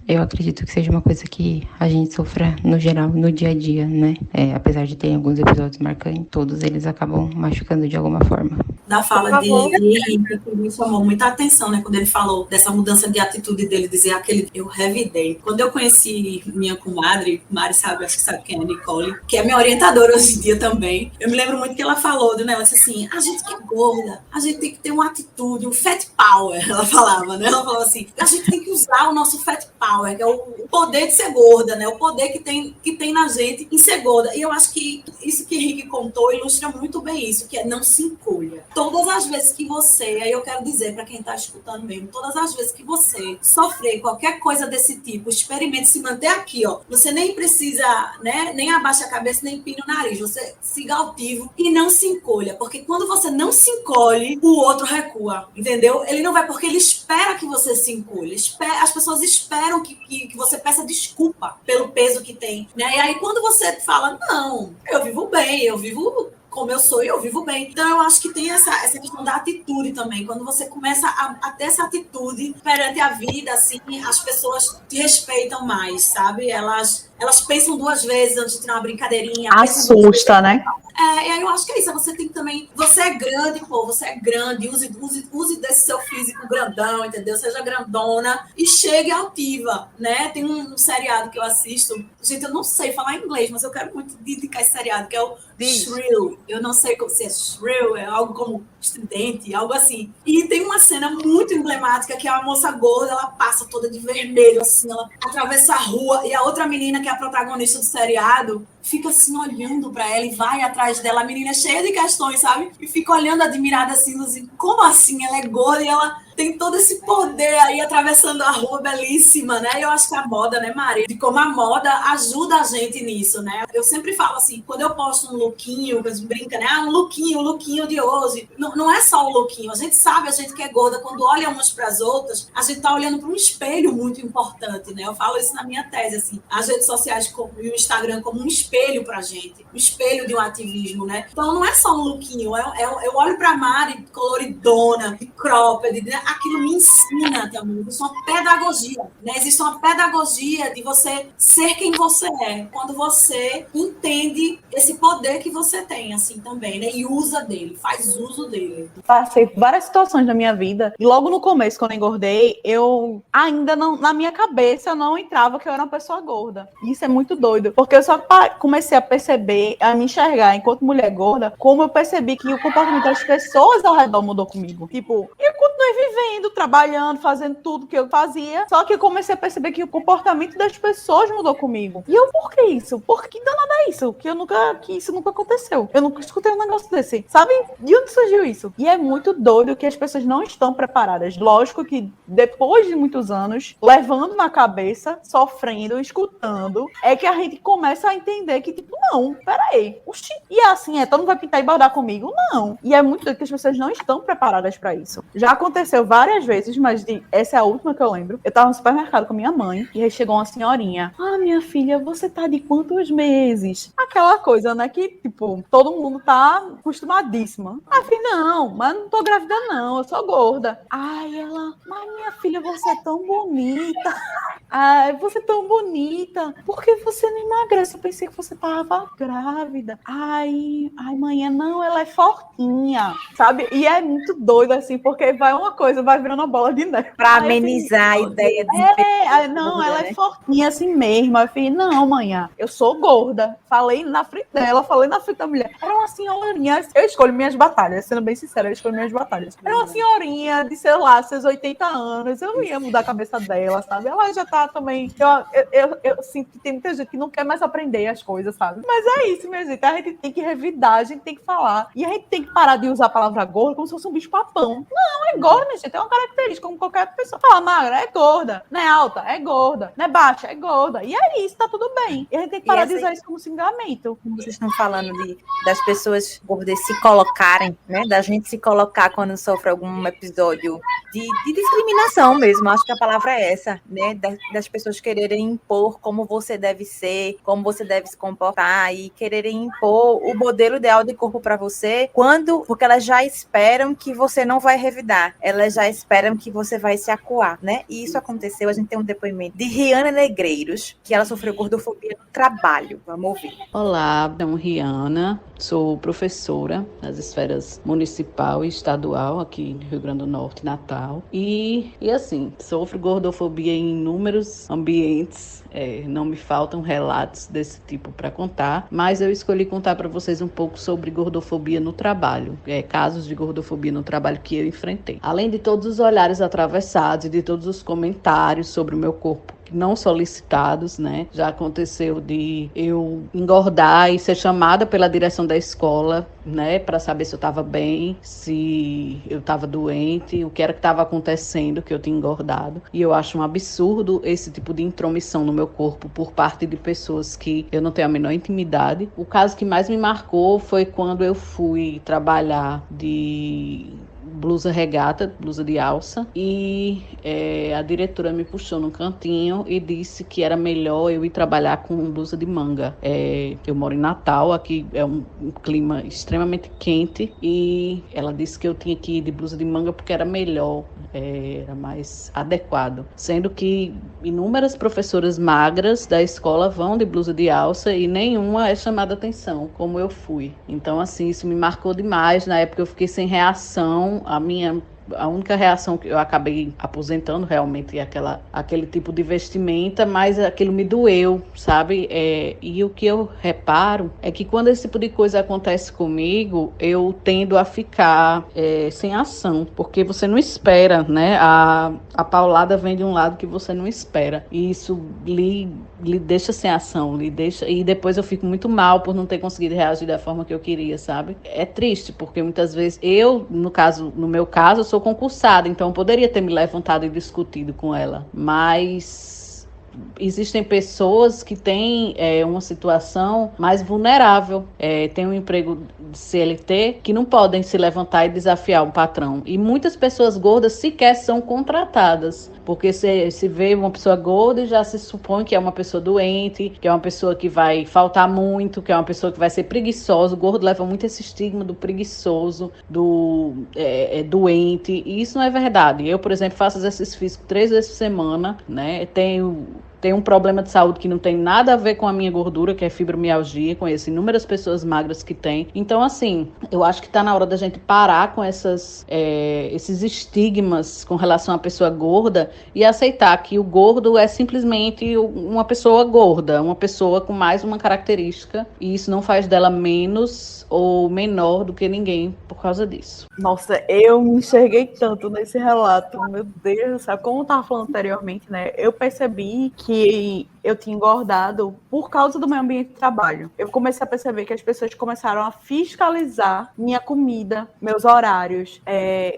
eu acredito que seja uma coisa que a gente sofra no geral, no dia a dia, né? Apesar de ter alguns episódios marcantes, todos eles acabam machucando de alguma forma. Da fala de Henrique, que me chamou muita atenção, né? Quando ele falou dessa mudança de atitude dele, dizer aquele, eu revidei. Quando eu conheci minha comadre, Mari sabe, acho que sabe quem é, Nicole, que é minha orientadora hoje em dia também, eu me lembro muito que ela falou, né? Ela disse assim, a gente que é gorda, a gente tem que ter uma atitude, um fat power, ela falava, né? Ela falou assim, a gente tem que usar o nosso fat power, que é o poder de ser gorda, né? O poder que tem na gente em ser gorda. E eu acho que isso que Henrique contou ilustra muito bem isso, que é não se encolha. todas as vezes que você, aí eu quero dizer para quem está escutando mesmo, todas as vezes que você sofrer qualquer coisa desse tipo, experimente se manter aqui, ó. Você nem precisa, né, nem abaixa a cabeça, nem pina o nariz. Você siga altivo e não se encolha, porque quando você não se encolhe, o outro recua, entendeu? Ele não vai porque ele espera que você se encolha. As pessoas esperam que você peça desculpa pelo peso que tem, né? E aí quando você fala, não, eu vivo bem, eu vivo como eu sou e eu vivo bem. Então, eu acho que tem essa questão da atitude também. Quando você começa a ter essa atitude perante a vida, assim, as pessoas te respeitam mais, sabe? Elas pensam 2 vezes antes de ter uma brincadeirinha. Assusta, né? E aí eu acho que é isso. Você tem que também... Você é grande, pô. Você é grande. Use desse seu físico grandão, entendeu? Seja grandona e chegue altiva, né? Tem um seriado que eu assisto. Gente, eu não sei falar inglês, mas eu quero muito indicar esse seriado, que é o Shrill. Eu não sei se é shrill, é algo como estridente, algo assim. E tem uma cena muito emblemática que a moça gorda, ela passa toda de vermelho, assim, ela atravessa a rua e a outra menina, que é a protagonista do seriado, fica assim olhando pra ela e vai atrás dela. A menina é cheia de questões, sabe? E fica olhando admirada assim, como assim? Ela é gorda e ela tem todo esse poder aí atravessando a rua, belíssima, né? E eu acho que a moda, né, Maria? De como a moda ajuda a gente nisso, né? Eu sempre falo assim, quando eu posto um lookinho, que brinca, né? Um lookinho de hoje. Não é só o lookinho. A gente sabe, a gente que é gorda, quando olha umas para as outras, a gente tá olhando para um espelho muito importante, né? Eu falo isso na minha tese, assim. As redes sociais e o Instagram como um espelho pra gente. Um espelho de um ativismo, né? Então não é só um lookinho. Eu olho pra Mari coloridona, de cropped, né? Aquilo me ensina também. Existe uma pedagogia, né? Existe uma pedagogia de você ser quem você é. Quando você entende esse poder que você tem, assim, também, né? E usa dele, faz uso dele. Passei várias situações na minha vida. E logo no começo, quando eu engordei, eu ainda não, na minha cabeça, não entrava que eu era uma pessoa gorda. Isso é muito doido. Porque eu só comecei a perceber, a me enxergar enquanto mulher gorda, como eu percebi que o comportamento das pessoas ao redor mudou comigo. Tipo, eu continuei vivendo, trabalhando, fazendo tudo que eu fazia. Só que eu comecei a perceber que o comportamento das pessoas mudou comigo. E eu, por que isso? Por que danada é isso? Que isso nunca aconteceu. Eu nunca escutei um negócio desse. Sabe? De onde surgiu isso? E é muito doido que as pessoas não estão preparadas. Lógico que depois de muitos anos, levando na cabeça, sofrendo, escutando, é que a gente começa a entender que, tipo, não, peraí. Oxi. E assim, todo mundo vai pintar e bordar comigo? Não. E é muito doido que as pessoas não estão preparadas pra isso. Já aconteceu várias vezes, mas essa é a última que eu lembro. Eu tava no supermercado com minha mãe e aí chegou uma senhorinha. Ah, minha filha, você tá de quantos meses? Aquela coisa, né, que, tipo, todo mundo tá acostumadíssima. Ah, filha, não, mas não tô grávida não, eu sou gorda. Ai, ela, mas minha filha, você é tão bonita. Ai, você é tão bonita. Por que você não emagrece? Eu pensei que você tava grávida. Ai, manhã, não, ela é fortinha, sabe? E é muito doido, assim, porque vai uma coisa, vai virando uma bola de neve. Pra amenizar a ideia de... não, ela é fortinha assim mesmo. Eu falei, não, manhã, eu sou gorda. Falei na frente dela, falei na frente da mulher. Era uma senhorinha, eu escolho minhas batalhas, sendo bem sincera, eu escolho minhas batalhas. Era uma senhorinha de, sei lá, seus 80 anos, eu não ia mudar a cabeça dela, sabe? Ela já tá também... Eu sinto que tem muita gente que não quer mais aprender as coisas, sabe? Mas é isso, minha gente, a gente tem que revidar, a gente tem que falar. E a gente tem que parar de usar a palavra gorda como se fosse um bicho-papão. Não, é gorda, minha gente, é uma característica, como qualquer pessoa. Fala, magra, é gorda. Não é alta, é gorda. Não é baixa, é gorda. E é isso, tá tudo bem. E a gente tem que parar de usar isso como xingamento. Vocês estão falando das pessoas gordas se colocarem, né? Da gente se colocar quando sofre algum episódio de discriminação mesmo. Acho que a palavra é essa, né? Das pessoas quererem impor como você deve ser, como você deve se comportar e quererem impor o modelo ideal de corpo para você, porque elas já esperam que você não vai revidar. Elas já esperam que você vai se acuar, né? E isso aconteceu, a gente tem um depoimento de Rihanna Negreiros, que ela sofreu gordofobia no trabalho. Vamos ouvir. Olá, me chamo Rihanna, sou professora nas esferas municipal e estadual aqui no Rio Grande do Norte, Natal. E assim, sofro gordofobia em inúmeros ambientes. Não me faltam relatos desse tipo para contar, mas eu escolhi contar para vocês um pouco sobre gordofobia no trabalho, casos de gordofobia no trabalho que eu enfrentei. Além de todos os olhares atravessados e de todos os comentários sobre o meu corpo não solicitados, né? Já aconteceu de eu engordar e ser chamada pela direção da escola, né, para saber se eu estava bem, se eu estava doente, o que era que estava acontecendo, que eu tinha engordado. E eu acho um absurdo esse tipo de intromissão no meu corpo por parte de pessoas que eu não tenho a menor intimidade. O caso que mais me marcou foi quando eu fui trabalhar de blusa regata, blusa de alça, e a diretora me puxou no cantinho e disse que era melhor eu ir trabalhar com blusa de manga. Eu moro em Natal, aqui é um clima extremamente quente, e ela disse que eu tinha que ir de blusa de manga porque era melhor, era mais adequado. Sendo que inúmeras professoras magras da escola vão de blusa de alça e nenhuma é chamada atenção, como eu fui. Então, assim, isso me marcou demais. Na época eu fiquei sem reação. A única reação que eu acabei aposentando realmente é aquele tipo de vestimenta, mas aquilo me doeu, sabe? E o que eu reparo é que quando esse tipo de coisa acontece comigo, eu tendo a ficar sem ação, porque você não espera, né? A paulada vem de um lado que você não espera, e isso lhe deixa sem ação, e depois eu fico muito mal por não ter conseguido reagir da forma que eu queria, sabe? É triste, porque muitas vezes no meu caso, eu sou concursada, então eu poderia ter me levantado e discutido com ela, mas existem pessoas que têm uma situação mais vulnerável, têm um emprego de CLT, que não podem se levantar e desafiar um patrão, e muitas pessoas gordas sequer são contratadas, porque se vê uma pessoa gorda e já se supõe que é uma pessoa doente, que é uma pessoa que vai faltar muito, que é uma pessoa que vai ser preguiçosa. O gordo leva muito esse estigma do preguiçoso, do doente, e isso não é verdade. Eu, por exemplo, faço exercício físico 3 vezes por semana, né? Tenho um problema de saúde que não tem nada a ver com a minha gordura, que é fibromialgia. Conheço inúmeras pessoas magras que têm. Então, assim, eu acho que está na hora da gente parar com esses estigmas com relação à pessoa gorda e aceitar que o gordo é simplesmente uma pessoa gorda, uma pessoa com mais uma característica, e isso não faz dela menos ou menor do que ninguém por causa disso. Nossa, eu me enxerguei tanto nesse relato, meu Deus, sabe? Como eu estava falando anteriormente, né? Eu percebi que eu tinha engordado por causa do meu ambiente de trabalho. Eu comecei a perceber que as pessoas começaram a fiscalizar minha comida, meus horários.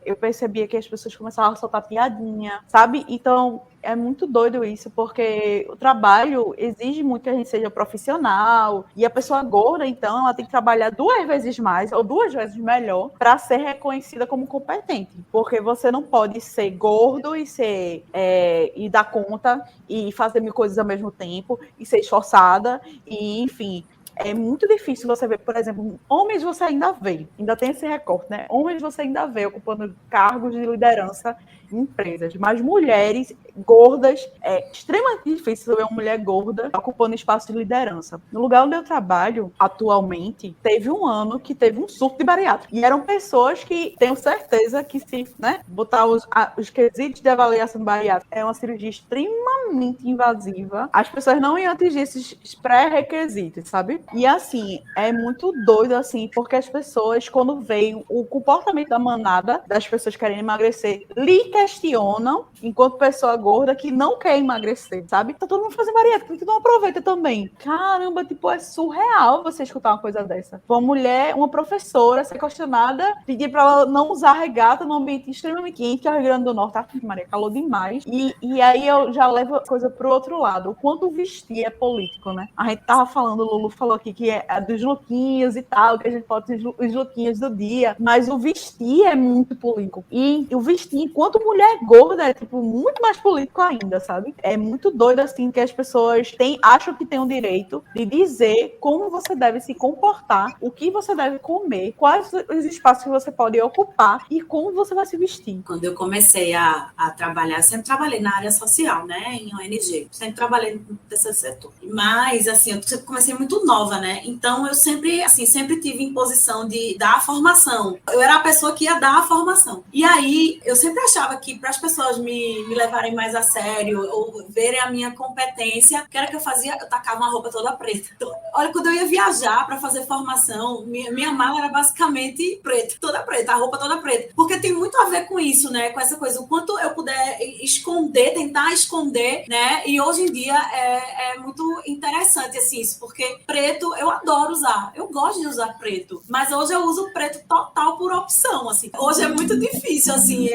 Eu percebia que as pessoas começavam a soltar piadinha, sabe? Então, é muito doido isso, porque o trabalho exige muito que a gente seja profissional, e a pessoa gorda, então, ela tem que trabalhar 2 vezes mais ou 2 vezes melhor para ser reconhecida como competente, porque você não pode ser gordo e dar conta e fazer 1000 coisas ao mesmo tempo e ser esforçada, e enfim. É muito difícil você ver, por exemplo, homens você ainda vê, ainda tem esse recorte, né? Homens você ainda vê ocupando cargos de liderança em empresas, mas mulheres gordas, é extremamente difícil ver uma mulher gorda ocupando espaço de liderança. No lugar onde eu trabalho atualmente, teve um ano que teve um surto de bariátrica, e eram pessoas que tenho certeza que se botar os quesitos de avaliação bariátrica, é uma cirurgia extremamente invasiva, as pessoas não iam atingir esses pré-requisitos, sabe? E assim, é muito doido assim, porque as pessoas, quando veem o comportamento da manada, das pessoas querendo emagrecer, lhe questionam, enquanto pessoa gorda que não quer emagrecer, sabe? Tá todo mundo fazendo bariátrica, que não aproveita também. Caramba, tipo, é surreal você escutar uma coisa dessa. Uma mulher, uma professora, ser questionada, pedir pra ela não usar regata num ambiente extremamente quente, que é o Rio Grande do Norte, tá? Maria, calor demais. E aí eu já levo a coisa pro outro lado. O quanto vestir é político, né? A gente tava falando, o Lulu falou aqui que é dos lookinhos e tal, que a gente pode ter os lookinhos do dia, mas o vestir é muito político. E o vestir, enquanto mulher gorda, é tipo muito mais político ainda, sabe? É muito doido assim que as pessoas acham que têm o direito de dizer como você deve se comportar, o que você deve comer, quais os espaços que você pode ocupar e como você vai se vestir. Quando eu comecei a trabalhar, sempre trabalhei na área social, né, em ONG, sempre trabalhei nesse setor. Mas, assim, eu comecei muito nova, né, então eu sempre tive em posição de dar a formação. Eu era a pessoa que ia dar a formação. E aí, eu sempre achava que para as pessoas me levarem mais a sério ou verem a minha competência, o que era que eu fazia? Eu tacava uma roupa toda preta. Então, olha, quando eu ia viajar para fazer formação, minha mala era basicamente preta, toda preta, a roupa toda preta. Porque tem muito a ver com isso, né, com essa coisa, o quanto eu puder esconder, tentar esconder ver, né? E hoje em dia é muito interessante, assim, isso, porque preto eu adoro usar. Eu gosto de usar preto, mas hoje eu uso preto total por opção, assim. Hoje é muito difícil, assim,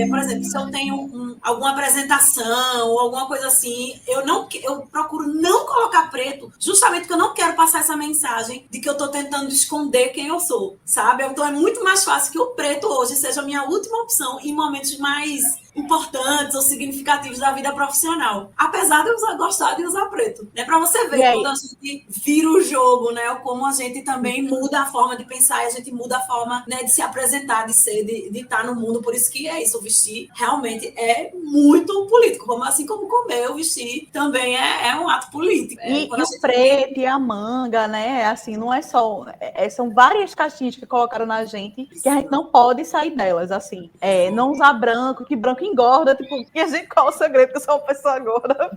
por exemplo, se eu tenho alguma apresentação ou alguma coisa assim, eu procuro não colocar preto, justamente porque eu não quero passar essa mensagem de que eu tô tentando esconder quem eu sou, sabe? Então é muito mais fácil que o preto hoje seja a minha última opção em momentos mais importantes ou significativos da vida profissional. Apesar de eu gostar de usar preto, né? Para você ver quando a gente vira o jogo, né? Como a gente também muda a forma de pensar e a gente muda a forma, né, de se apresentar, de ser, de estar no mundo. Por isso que é isso, o vestir realmente é muito político. Assim como comer, o vestir também é um ato político. E o preto e a manga, né? Assim, não é só... são várias caixinhas que colocaram na gente que a gente não pode sair delas, assim. Não usar branco, que branco engorda, tipo, e a gente, qual o segredo que eu sou uma pessoa gorda?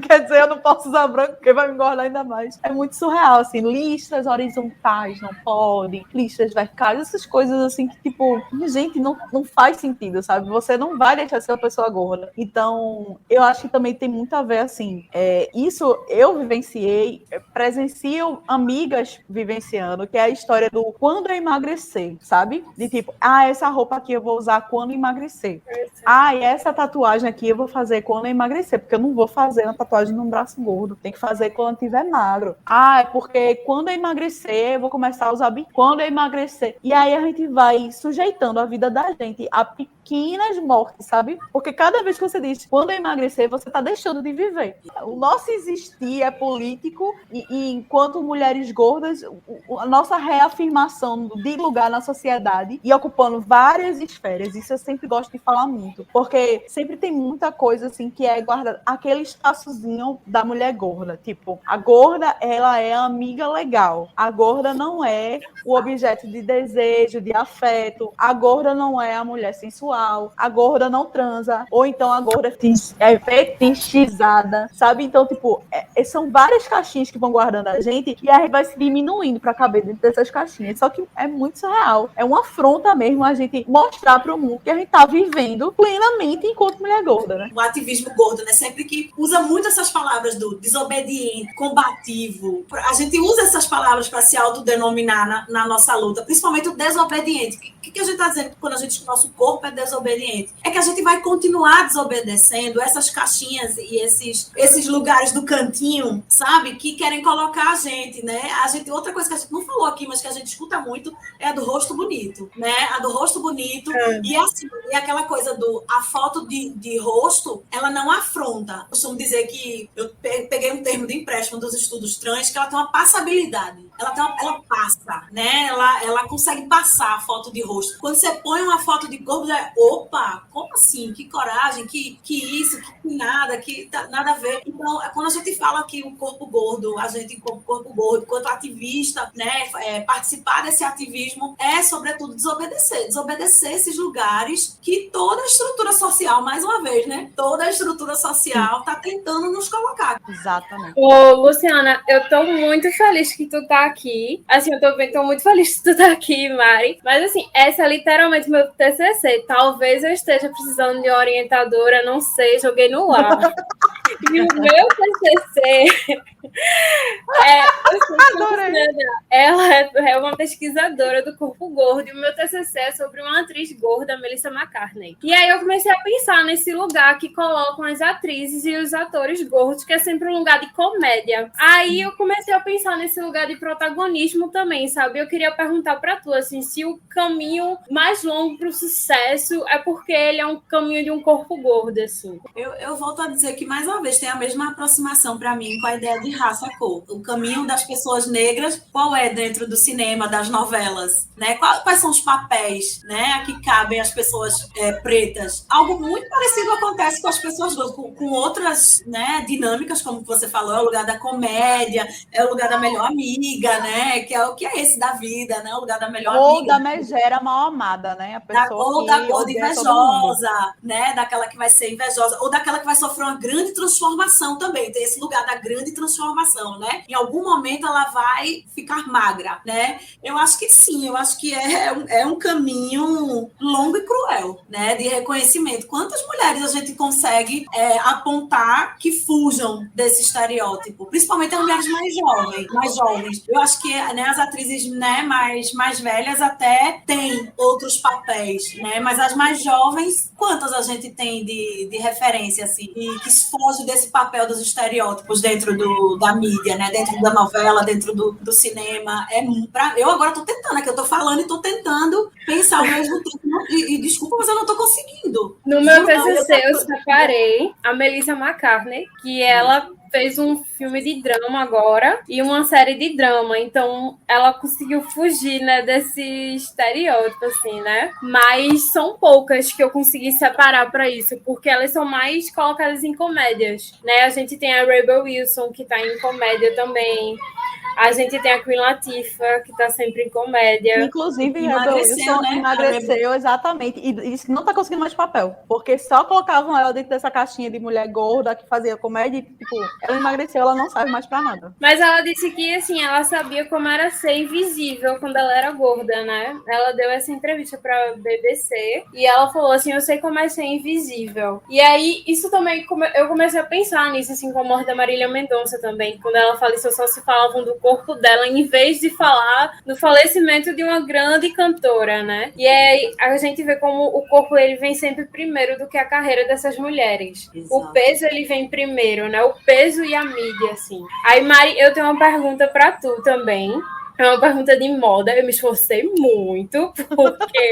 Quer dizer, eu não posso usar branco porque vai me engordar ainda mais. É muito surreal, assim, listras horizontais não podem, listras verticais, essas coisas assim que, tipo, gente, não faz sentido, sabe? Você não vai deixar de ser uma pessoa gorda. Então, eu acho que também tem muito a ver, assim, isso eu vivenciei, presencio amigas vivenciando, que é a história do quando eu emagrecer, sabe? De tipo, essa roupa aqui eu vou usar quando emagrecer. E essa tatuagem aqui eu vou fazer quando eu emagrecer, porque eu não vou fazer uma tatuagem num braço gordo, tem que fazer quando eu estiver magro. É porque quando eu emagrecer, eu vou começar a usar quando eu emagrecer. E aí a gente vai sujeitando a vida da gente a pequenas mortes, sabe? Porque cada vez que você diz quando eu emagrecer, você tá deixando de viver. O nosso existir é político e enquanto mulheres gordas, a nossa reafirmação de lugar na sociedade e ocupando várias esferas, isso eu sempre gosto de falar muito, porque sempre tem muita coisa assim que é guardada, aquele espaçozinho da mulher gorda, tipo, a gorda, ela é a amiga legal, a gorda não é o objeto de desejo, de afeto, a gorda não é a mulher sensual, a gorda não transa, ou então a gorda é fetichizada, sabe? Então, tipo, são várias caixinhas que vão guardando a gente e a gente vai se diminuindo para caber dentro dessas caixinhas, só que é muito surreal, é uma afronta mesmo a gente mostrar para o mundo que a gente tá vivendo plenamente enquanto mulher gorda, né? O ativismo gordo, né? Sempre que usa muito essas palavras do desobediente, combativo. A gente usa essas palavras para se autodenominar na nossa luta, principalmente o desobediente. O que a gente está dizendo quando a gente diz que o nosso corpo é desobediente? É que a gente vai continuar desobedecendo essas caixinhas e esses lugares do cantinho, sabe? Que querem colocar a gente, né? Outra coisa que a gente não falou aqui, mas que a gente escuta muito, é a do rosto bonito, né? A do rosto bonito. E assim, e aquela coisa a foto de rosto, ela não afronta. Eu costumo dizer que eu peguei um termo de empréstimo dos estudos trans, que ela tem uma passabilidade. Ela passa, né? Ela consegue passar a foto de rosto. Quando você põe uma foto de corpo, já opa, como assim? Que coragem, que isso, que nada, que nada a ver. Então, quando a gente fala que o corpo gordo, a gente corpo gordo, enquanto ativista, né, participar desse ativismo é, sobretudo, desobedecer esses lugares que toda a estrutura social, mais uma vez, né? Toda a estrutura social está tentando nos colocar. Exatamente. Ô, Luciana, eu tô muito feliz que tu tá aqui. Assim, eu tô muito feliz que tu tá aqui, Mari. Mas, assim, essa é literalmente meu TCC. Talvez eu esteja precisando de orientadora, não sei, joguei no ar. E o meu TCC... ela é uma pesquisadora do corpo gordo e o meu TCC é sobre uma atriz gorda, Melissa McCartney. E aí eu comecei a pensar nesse lugar que colocam as atrizes e os atores gordos, que é sempre um lugar de comédia. Aí eu comecei a pensar nesse lugar de protagonismo também, sabe? Eu queria perguntar pra tu, assim, se o caminho mais longo pro sucesso é porque ele é um caminho de um corpo gordo, assim. Eu volto a dizer que, mais uma vez, tem a mesma aproximação pra mim com a ideia de raça, cor. O caminho das pessoas negras, qual é dentro do cinema, das novelas, né? Quais são os papéis, né, a que cabem as pessoas pretas? Algo muito parecido acontece com as pessoas com outras, né, dinâmicas, como você falou, é o lugar da comédia, é o lugar da melhor amiga, né, que é o que é esse da vida, né, o lugar da melhor amiga. Ou da megera mal amada, né? A pessoa ou da gorda invejosa, né, daquela que vai ser invejosa, ou daquela que vai sofrer uma grande transformação também, tem esse lugar da grande transformação, né? Em algum momento ela vai ficar magra, né? Eu acho que sim, eu acho que é um caminho longo e cruel, né? De reconhecimento. Quantas mulheres a gente consegue apontar que fujam desse estereótipo? Principalmente as mulheres mais jovens. Eu acho que, né, as atrizes, né, mais velhas até têm outros papéis, né? Mas as mais jovens, quantas a gente tem de referência, assim, e que foge desse papel dos estereótipos dentro da mídia, né? Dentro da novela, dentro do cinema. Eu agora estou tentando, que eu estou falando e estou tentando pensar ao mesmo tempo. E desculpa, mas eu não estou conseguindo. No meu TCC, eu separei a Melissa McCartney, que ela fez um filme de drama agora e uma série de drama. Então, ela conseguiu fugir, né, desse estereótipo, assim, né? Mas são poucas que eu consegui separar para isso, porque elas são mais colocadas em comédias, né? A gente tem a Rebel Wilson, que tá em comédia também. A gente tem a Queen Latifah, que tá sempre em comédia. Inclusive, Rebel Wilson, né? Emagreceu, exatamente. E não tá conseguindo mais papel. Porque só colocavam ela dentro dessa caixinha de mulher gorda que fazia comédia e, tipo, ela emagreceu, ela não serve mais pra nada. Mas ela disse que, assim, ela sabia como era ser invisível quando ela era gorda, né? Ela deu essa entrevista pra BBC e ela falou assim, eu sei como é ser invisível. E aí, isso também, eu comecei a pensar nisso, assim, com a morte da Marília Mendonça também. Quando ela faleceu, só se falavam do corpo dela, em vez de falar do falecimento de uma grande cantora, né? E aí, a gente vê como o corpo, ele vem sempre primeiro do que a carreira dessas mulheres. Exato. O peso, ele vem primeiro, né? O peso e a mídia, assim. Aí, Mari, eu tenho uma pergunta pra tu também. É uma pergunta de moda, eu me esforcei muito, porque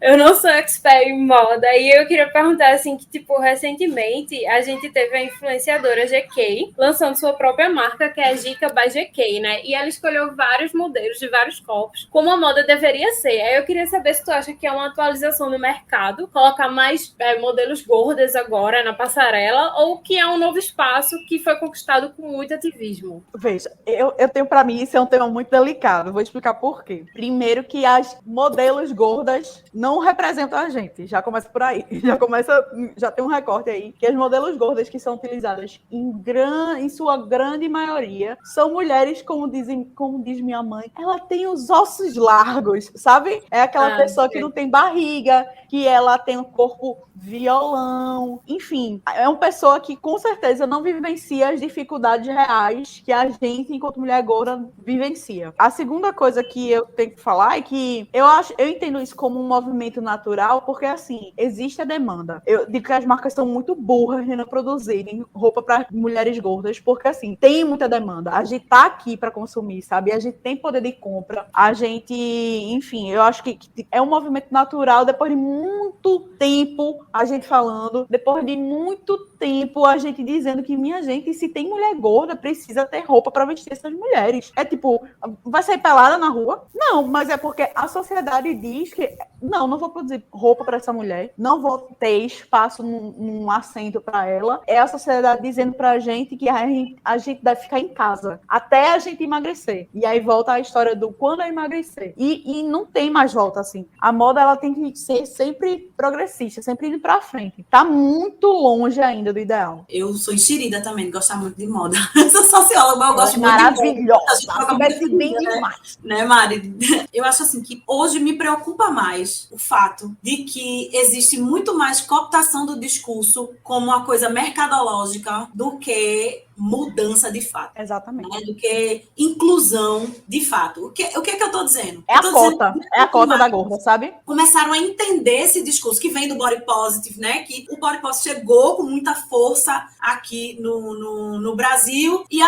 eu não sou expert em moda, e eu queria perguntar, assim, que, tipo, recentemente a gente teve a influenciadora GK lançando sua própria marca, que é a Gica by GK, né, e ela escolheu vários modelos de vários corpos, como a moda deveria ser. Aí eu queria saber se tu acha que é uma atualização do mercado, colocar mais modelos gordas agora na passarela, ou que é um novo espaço que foi conquistado com muito ativismo. Veja, eu tenho pra mim isso é um tema muito delicado. Vou explicar por quê. Primeiro que as modelos gordas não representam a gente. Já começa por aí. Já tem um recorte aí. Que as modelos gordas que são utilizadas em sua grande maioria são mulheres, como diz minha mãe, ela tem os ossos largos, sabe? É aquela pessoa que não tem barriga, que ela tem um corpo violão, enfim. É uma pessoa que com certeza não vivencia as dificuldades reais que a gente, enquanto mulher gorda, vivencia. A segunda coisa que eu tenho que falar é que eu entendo isso como um movimento natural, porque assim, existe a demanda. Eu digo que as marcas são muito burras de não produzirem roupa para mulheres gordas, porque assim, tem muita demanda. A gente tá aqui para consumir, sabe? A gente tem poder de compra. A gente, enfim, eu acho que é um movimento natural depois de muito tempo a gente falando, depois de muito tempo a gente dizendo que, minha gente, se tem mulher gorda, precisa ter roupa para vestir essas mulheres. É tipo, vai sair pelada na rua? Não, mas é porque a sociedade diz que não vou produzir roupa para essa mulher, não vou ter espaço num assento para ela. É a sociedade dizendo pra gente que a gente deve ficar em casa até a gente emagrecer. E aí volta a história do quando eu emagrecer. E não tem mais volta assim. A moda, ela tem que ser sempre progressista, sempre indo pra frente. Tá muito longe ainda do ideal. Eu sou enxerida também, gostar muito de moda. Eu sou socióloga, mas eu gosto muito de moda. Maravilhosa, bem demais. Né, Mari? Eu acho assim que hoje me preocupa mais o fato de que existe muito mais cooptação do discurso como uma coisa mercadológica do que mudança de fato. Exatamente. Né? Do que inclusão de fato. O que é que eu tô dizendo? É a cota da gorda, sabe? Começaram a entender esse discurso que vem do body positive, né? Que o body positive chegou com muita força aqui no Brasil e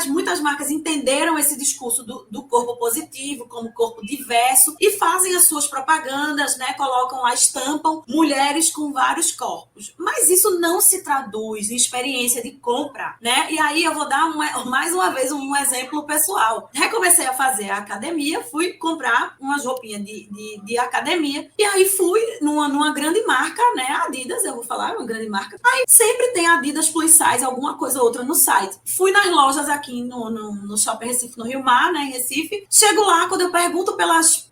muitas marcas entenderam esse discurso do corpo positivo como corpo diverso e fazem as suas propagandas, né? Colocam lá, estampam mulheres com vários corpos. Mas isso não se traduz em experiência de compra, né? né? E aí eu vou dar mais uma vez um exemplo pessoal. Recomecei a fazer a academia, fui comprar umas roupinhas de academia, e aí fui numa grande marca, né? Adidas, eu vou falar, uma grande marca. Aí sempre tem Adidas Plus Size, alguma coisa ou outra no site. Fui nas lojas aqui no Shopping Recife, no Rio Mar, né, em Recife. Chego lá, quando eu pergunto pelas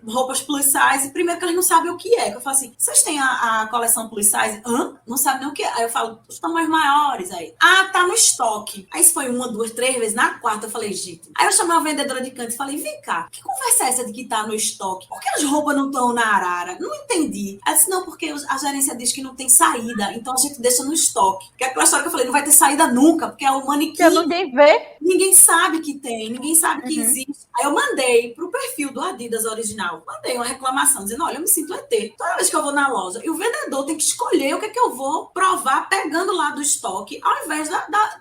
roupas Plus Size, primeiro que eles não sabem o que é. Eu falo assim, vocês têm a coleção Plus Size? Hã? Não sabem nem o que é. Aí eu falo, os tamanhos maiores aí. Ah, tá no estoque. Aí isso foi 1, 2, 3 vezes. Na quarta eu falei, gente. Aí eu chamei a vendedora de canto e falei, vem cá, que conversa é essa de que tá no estoque? Por que as roupas não estão na arara? Não entendi. Ela disse, não, porque a gerência diz que não tem saída, então a gente deixa no estoque. Que é aquela história que eu falei, não vai ter saída nunca, porque é o manequim. Que ninguém vê. Ninguém sabe que tem, ninguém sabe que existe. Aí eu mandei pro perfil do Adidas original, mandei uma reclamação, dizendo, olha, eu me sinto ET. Toda vez que eu vou na loja, e o vendedor tem que escolher o que é que eu vou provar pegando lá do estoque, ao invés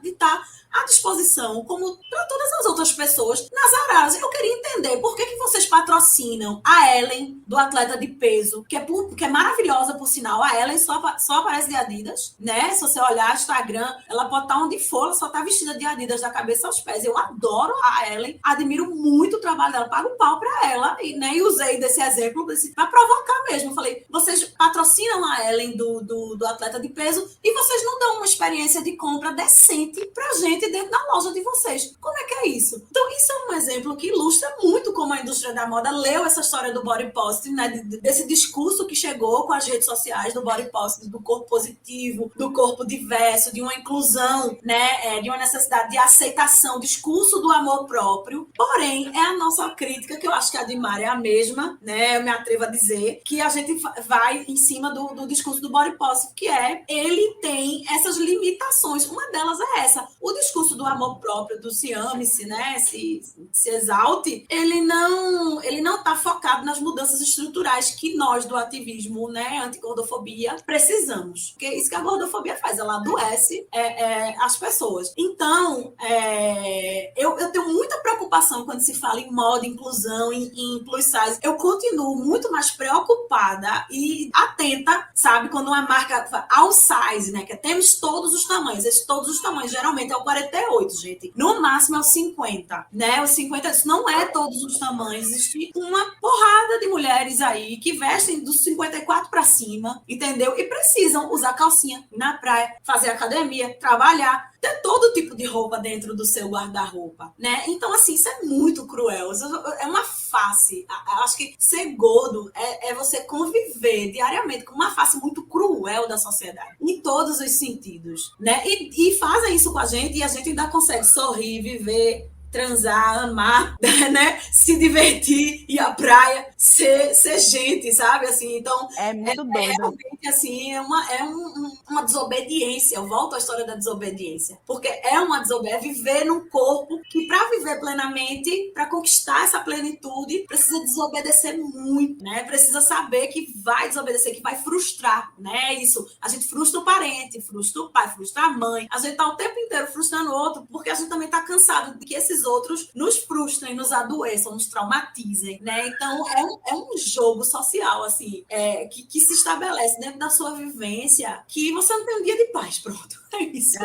de estar à disposição, como para todas as outras pessoas, nas araras. Eu queria entender por que vocês patrocinam a Ellen, do atleta de peso, que é maravilhosa, por sinal. A Ellen só aparece de Adidas, né? Se você olhar o Instagram, ela pode estar onde for, ela só está vestida de Adidas da cabeça aos pés. Eu adoro a Ellen, admiro muito o trabalho dela, pago pau para ela, e usei desse exemplo para provocar mesmo. Eu falei, vocês patrocinam a Ellen do atleta de peso e vocês não dão uma experiência de compra decente pra gente dentro da loja de vocês. Como é que é isso? Então, isso é um exemplo que ilustra muito como a indústria da moda leu essa história do body positive, né? Desse discurso que chegou com as redes sociais do body positive, do corpo positivo, do corpo diverso, de uma inclusão, né? De uma necessidade de aceitação, discurso do amor próprio. Porém, é a nossa crítica, que eu acho que a de Mari é a mesma, né? Eu me atrevo a dizer, que a gente vai em cima do discurso do body positive, que ele tem essas limitações. Uma delas é essa. O discurso do amor próprio, do se ame-se, né? Se exalte, ele não está focado nas mudanças estruturais que nós do ativismo, né, anti-gordofobia, precisamos. Porque é isso que a gordofobia faz, ela adoece as pessoas. Então, eu tenho muita preocupação quando se fala em moda, inclusão, em plus size. Eu continuo muito mais preocupada e atenta, sabe, quando uma marca fala all size, né, que temos todos os tamanhos. Todos os tamanhos, geralmente, é o 48, gente. No máximo é o 50, né? O 50, isso não é todos os tamanhos. Existe uma porrada de mulheres aí que vestem dos 54 para cima, entendeu? E precisam usar calcinha na praia, fazer academia, trabalhar, ter todo tipo de roupa dentro do seu guarda-roupa, né? Então, assim, isso é muito cruel. É uma face. Eu acho que ser gordo é você conviver diariamente com uma face muito cruel da sociedade, em todos os sentidos, né? E fazem isso com a gente e a gente ainda consegue sorrir, viver, transar, amar, né? Se divertir, ir à praia, ser gente, sabe? Assim, então, é muito doido. Realmente, assim, uma desobediência. Eu volto à história da desobediência. Porque é uma desobediência, viver num corpo que, para viver plenamente, para conquistar essa plenitude, precisa desobedecer muito, né? Precisa saber que vai desobedecer, que vai frustrar, né? Isso. A gente frustra o parente, frustra o pai, frustra a mãe. A gente tá o tempo inteiro frustrando o outro, porque a gente também tá cansado de que esses outros nos frustrem, nos adoeçam, nos traumatizem, né? Então, é um jogo social, assim, que se estabelece dentro da sua vivência, que você não tem um dia de paz, pronto. É isso.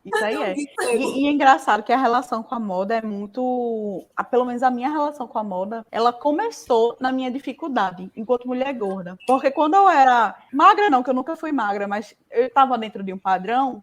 Isso aí é. E é engraçado que a relação com a moda é muito... Pelo menos a minha relação com a moda, ela começou na minha dificuldade, enquanto mulher gorda. Porque quando eu era magra, não, que eu nunca fui magra, mas eu estava dentro de um padrão,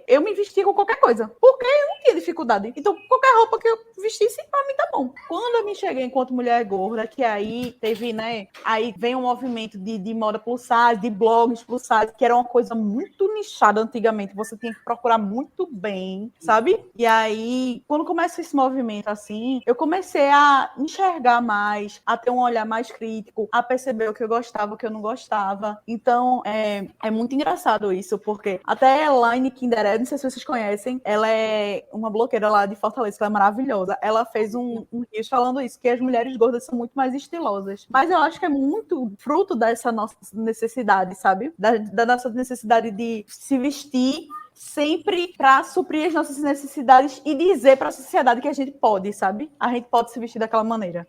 eu me vestia com qualquer coisa, porque eu não tinha dificuldade. Então, qualquer roupa que eu vestisse, pra mim tá bom. Quando eu me cheguei enquanto mulher gorda, que aí teve, né, aí vem um movimento de moda plus size, de blogs plus size, que era uma coisa muito nichada antigamente, você tinha que procurar muito bem, sabe? E aí, quando começa esse movimento assim, eu comecei a enxergar mais, a ter um olhar mais crítico, a perceber o que eu gostava, o que eu não gostava. Então, é muito engraçado isso, porque até a Elaine Kindered, não sei se vocês conhecem, ela é uma blogueira lá de Fortaleza, que ela é maravilhosa. Ela fez um vídeo falando isso, que as mulheres gordas são muito mais estilosas. Mas eu acho que é muito fruto dessa nossa necessidade, sabe? Da nossa necessidade de se vestir sempre para suprir as nossas necessidades e dizer para a sociedade que a gente pode, sabe? A gente pode se vestir daquela maneira.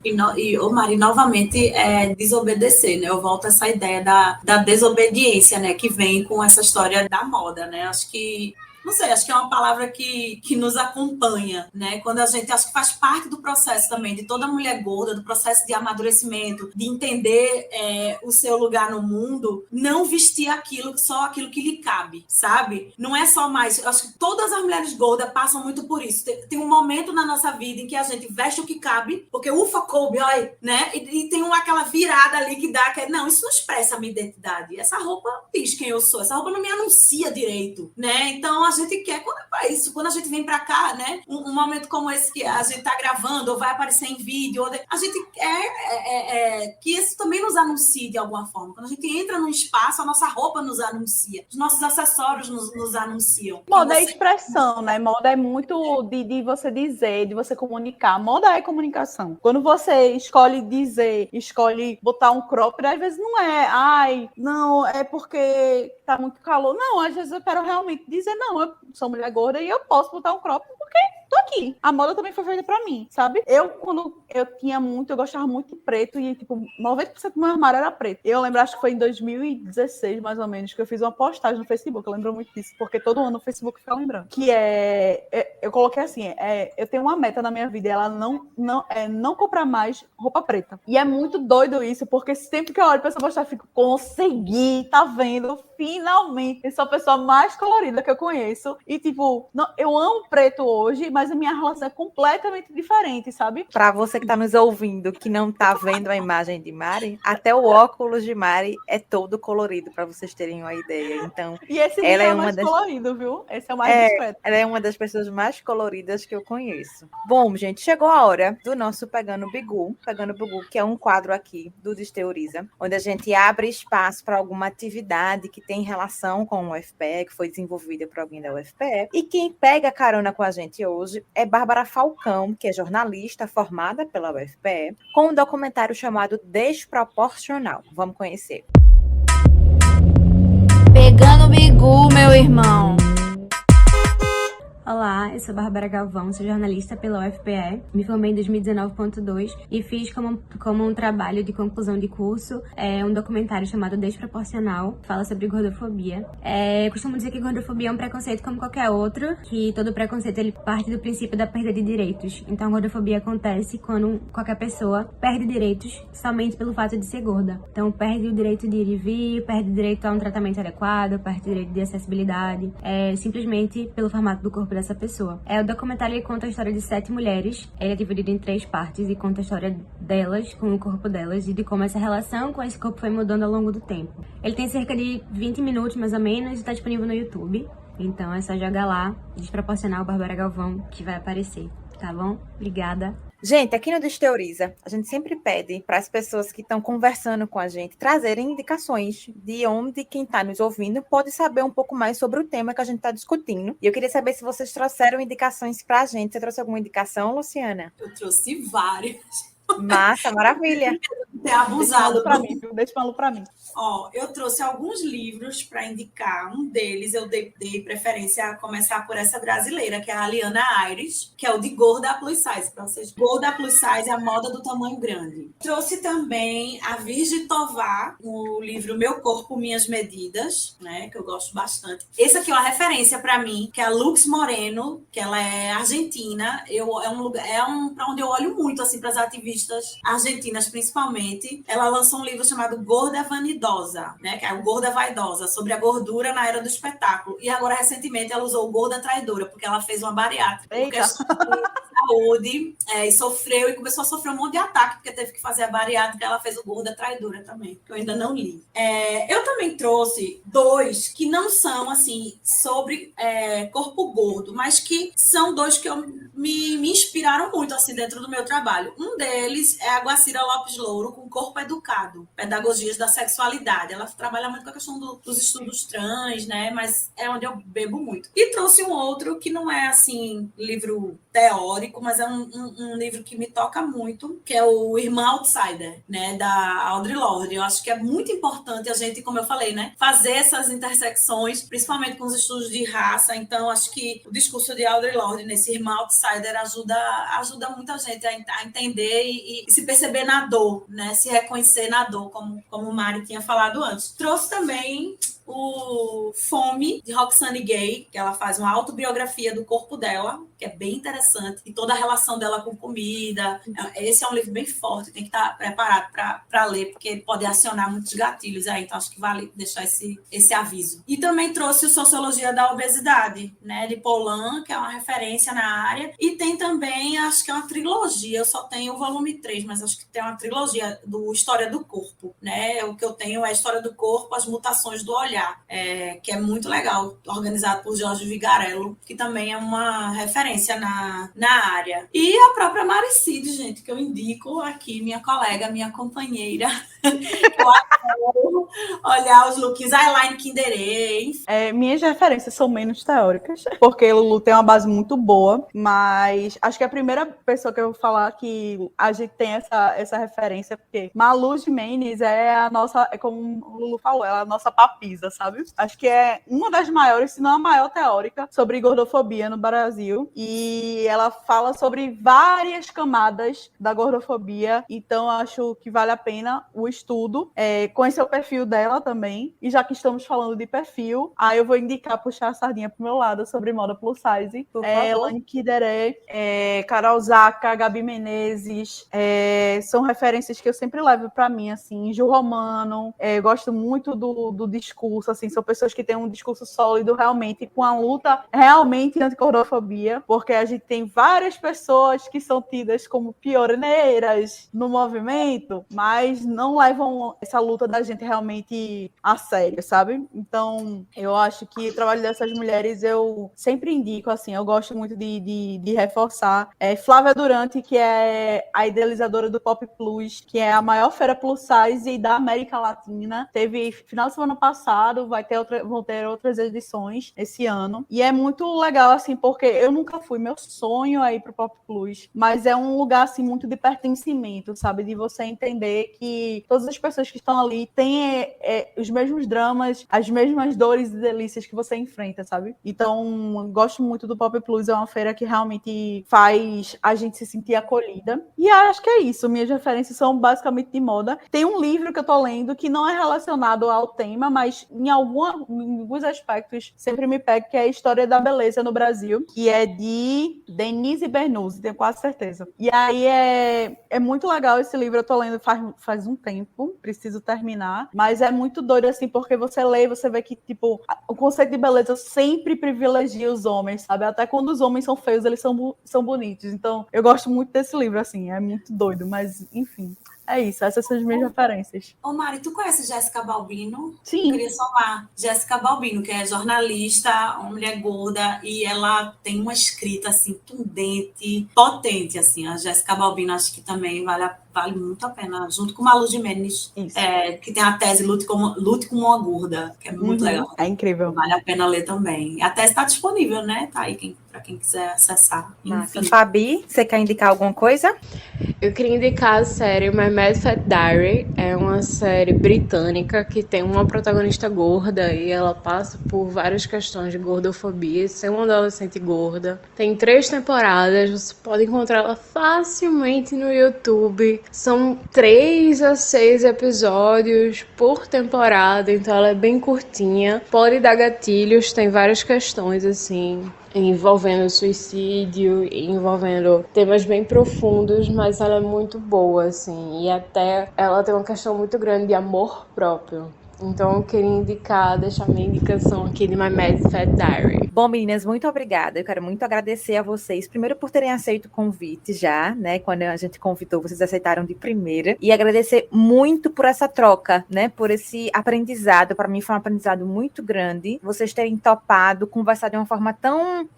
Mari, novamente, desobedecer, né? Eu volto a essa ideia da desobediência, né? Que vem com essa história da moda, né? Acho que não sei, acho que é uma palavra que nos acompanha, né? Quando a gente, acho que faz parte do processo também, de toda mulher gorda, do processo de amadurecimento, de entender o seu lugar no mundo, não vestir só aquilo que lhe cabe, sabe? Não é só mais, eu acho que todas as mulheres gordas passam muito por isso. Tem um momento na nossa vida em que a gente veste o que cabe, porque ufa, coube, olha, né? E tem aquela virada ali que dá, não, isso não expressa a minha identidade. Essa roupa diz quem eu sou, essa roupa não me anuncia direito, né? Então a gente quer, quando a gente vem pra cá, né? Um momento como esse que a gente tá gravando, ou vai aparecer em vídeo, a gente quer que isso também nos anuncie de alguma forma. Quando a gente entra num espaço, a nossa roupa nos anuncia, os nossos acessórios nos anunciam. Moda é expressão, né? Moda é muito de você dizer, de você comunicar. Moda é comunicação. Quando você escolhe dizer, escolhe botar um cropped, às vezes não é, não, é porque tá muito calor. Não, às vezes eu quero realmente dizer, não, eu sou mulher gorda e eu posso botar um cropped porque tô aqui. A moda também foi feita pra mim, sabe? Quando eu gostava muito de preto e, tipo, 90% do meu armário era preto. Eu lembro, acho que foi em 2016, mais ou menos, que eu fiz uma postagem no Facebook. Eu lembro muito disso, porque todo ano o Facebook fica lembrando. Que eu coloquei assim, eu tenho uma meta na minha vida, ela não comprar mais roupa preta. E é muito doido isso, porque sempre que eu olho pra essa postagem, eu fico, consegui, tá vendo? Finalmente, eu sou a pessoa mais colorida que eu conheço. E, tipo, eu amo preto hoje, mas a minha relação é completamente diferente, sabe? Para você que está nos ouvindo, que não está vendo a imagem de Mari, até o óculos de Mari é todo colorido, para vocês terem uma ideia. Então, e esse ela é mais colorido, viu? Esse é o mais discreto. Ela é uma das pessoas mais coloridas que eu conheço. Bom, gente, chegou a hora do nosso Pegando Bigu, que é um quadro aqui do Desteoriza, onde a gente abre espaço para alguma atividade que tem relação com o UFPE, que foi desenvolvida por alguém da UFPE. E quem pega carona com a gente hoje é Bárbara Falcão, que é jornalista formada pela UFPE, com um documentário chamado Desproporcional. Vamos conhecer. Pegando Bigu, meu irmão. Olá, eu sou Bárbara Galvão, sou jornalista pela UFPE, me formei em 2019.2 e fiz como um trabalho de conclusão de curso um documentário chamado Desproporcional, que fala sobre gordofobia. Eu costumo dizer que gordofobia é um preconceito como qualquer outro, que todo preconceito ele parte do princípio da perda de direitos. Então a gordofobia acontece quando qualquer pessoa perde direitos somente pelo fato de ser gorda. Então perde o direito de ir e vir, perde o direito a um tratamento adequado, perde o direito de acessibilidade, simplesmente pelo formato do corpo dessa pessoa. O documentário ele conta a história de 7 mulheres, ele é dividido em 3 partes e conta a história delas, com o corpo delas e de como essa relação com esse corpo foi mudando ao longo do tempo. Ele tem cerca de 20 minutos mais ou menos e está disponível no YouTube, então é só jogar lá, Desproporcional Bárbara Galvão, que vai aparecer, tá bom? Obrigada. Gente, aqui no Desteoriza, a gente sempre pede para as pessoas que estão conversando com a gente trazerem indicações de onde quem está nos ouvindo pode saber um pouco mais sobre o tema que a gente está discutindo. E eu queria saber se vocês trouxeram indicações para a gente. Você trouxe alguma indicação, Luciana? Eu trouxe várias. Massa, maravilha. Ter abusado para mim, deixa falando para mim. Eu trouxe alguns livros para indicar. Um deles eu dei preferência a começar por essa brasileira, que é a Aliana Aires, que é o de Gorda Plus Size, para vocês. Gorda Plus Size, a moda do tamanho grande. Trouxe também a Virgem Tovar, o livro Meu Corpo, Minhas Medidas, né, que eu gosto bastante. Esse aqui é uma referência para mim, que é a Lux Moreno, que ela é argentina. Para onde eu olho muito assim para as ativistas argentinas, principalmente. Ela lançou um livro chamado Gorda Vanidosa, né, que é o Gorda Vaidosa, sobre a gordura na era do espetáculo. E agora, recentemente, ela usou o Gorda Traidora, porque ela fez uma bariátrica. Por questão de saúde, e começou a sofrer um monte de ataque, porque teve que fazer a bariátrica. Ela fez o Gorda Traidora também, que eu ainda não li. Eu também trouxe 2 que não são, assim, sobre corpo gordo, mas que são 2 que me inspiraram muito, assim, dentro do meu trabalho. Um deles é a Guacira Lopes Louro, com Corpo Educado, Pedagogias da Sexualidade. Ela trabalha muito com a questão dos estudos trans, né? Mas é onde eu bebo muito. E trouxe um outro que não é, assim, livro teórico, mas é um livro que me toca muito, que é o Irmã Outsider, né? Da Audre Lorde. Eu acho que é muito importante a gente, como eu falei, né? Fazer essas intersecções, principalmente com os estudos de raça. Então, acho que o discurso de Audre Lorde nesse Irmã Outsider ajuda muita gente a entender e se perceber na dor, né? Se reconhecer na dor, como o Mari tinha falado antes. Trouxe também o Fome, de Roxane Gay, que ela faz uma autobiografia do corpo dela, que é bem interessante, e toda a relação dela com comida. Esse é um livro bem forte, tem que estar preparado para ler, porque ele pode acionar muitos gatilhos aí, então acho que vale deixar esse aviso. E também trouxe o Sociologia da Obesidade, né, de Polan, que é uma referência na área, e tem também, acho que é uma trilogia, eu só tenho o volume 3, mas acho que tem uma trilogia do História do Corpo, né, o que eu tenho é a História do Corpo, as mutações do olhar, que é muito legal, organizado por Jorge Vigarello, que também é uma referência na área. E a própria Maricide, gente, que eu indico aqui, minha colega, minha companheira, eu adoro olhar os looks, eyeliner Kinderê. Minhas referências são menos teóricas, porque Lulu tem uma base muito boa, mas acho que a primeira pessoa que eu vou falar que a gente tem essa referência, porque Malu Gimenez é a nossa, como o Lulu falou, ela é a nossa papisa, sabe? Acho que é uma das maiores, se não a maior teórica sobre gordofobia no Brasil, e ela fala sobre várias camadas da gordofobia, então acho que vale a pena o estudo, conhecer o perfil dela também, e já que estamos falando de perfil, aí eu vou indicar, puxar a sardinha pro meu lado sobre moda plus size, Elaine Kinderé, Carol Zaca, Gabi Menezes, são referências que eu sempre levo para mim, assim, Ju Romano, gosto muito do discurso, assim, são pessoas que têm um discurso sólido realmente, com a luta realmente anti-gordofobia, porque a gente tem várias pessoas que são tidas como pioneiras no movimento, mas não levam essa luta da gente realmente a sério, sabe? Então, eu acho que o trabalho dessas mulheres eu sempre indico, assim, eu gosto muito de reforçar. Flávia Durante, que é a idealizadora do Pop Plus, que é a maior feira plus size da América Latina, teve final de semana passado, vão ter outras edições esse ano, e é muito legal, assim, porque eu nunca fui, meu sonho é ir pro Pop Plus, mas é um lugar, assim, muito de pertencimento, sabe, de você entender que todas as pessoas que estão ali têm os mesmos dramas, as mesmas dores e delícias que você enfrenta, sabe? Então, gosto muito do Pop Plus, é uma feira que realmente faz a gente se sentir acolhida, e acho que é isso, minhas referências são basicamente de moda. Tem um livro que eu tô lendo que não é relacionado ao tema, mas em alguns aspectos sempre me pega, que é a História da Beleza no Brasil, que é de Denise Bernuzzi, tenho quase certeza. E aí é muito legal esse livro, eu tô lendo faz um tempo, preciso terminar, mas é muito doido, assim, porque você lê e você vê que, tipo, o conceito de beleza sempre privilegia os homens, sabe? Até quando os homens são feios, eles são bonitos. Então, eu gosto muito desse livro, assim, é muito doido, mas, enfim. É isso, essas são as minhas referências. Ô Mari, tu conhece Jéssica Balbino? Sim. Eu queria somar. Jéssica Balbino, que é jornalista, uma mulher gorda, e ela tem uma escrita, assim, tundente, potente, assim. A Jéssica Balbino, acho que também vale muito a pena, junto com Malu Gimenez, que tem a tese Lute como uma Gorda, que é muito legal. É incrível. Vale a pena ler também. A tese está disponível, né? Tá aí para quem quiser acessar. Enfim. Fabi, você quer indicar alguma coisa? Eu queria indicar a série My Mad Fat Diary. É uma série britânica que tem uma protagonista gorda e ela passa por várias questões de gordofobia, ser uma adolescente gorda. Tem 3 temporadas, você pode encontrá-la facilmente no YouTube. São 3 a 6 episódios por temporada, então ela é bem curtinha. Pode dar gatilhos, tem várias questões assim, envolvendo suicídio, envolvendo temas bem profundos, mas ela é muito boa, assim, e até ela tem uma questão muito grande de amor próprio. Então eu queria deixar minha indicação aqui de My Mad Fat Diary. Bom, meninas, muito obrigada. Eu quero muito agradecer a vocês, primeiro por terem aceito o convite já, né? Quando a gente convidou, vocês aceitaram de primeira. E agradecer muito por essa troca, né? Por esse aprendizado. Para mim foi um aprendizado muito grande. Vocês terem topado, conversar de uma forma tão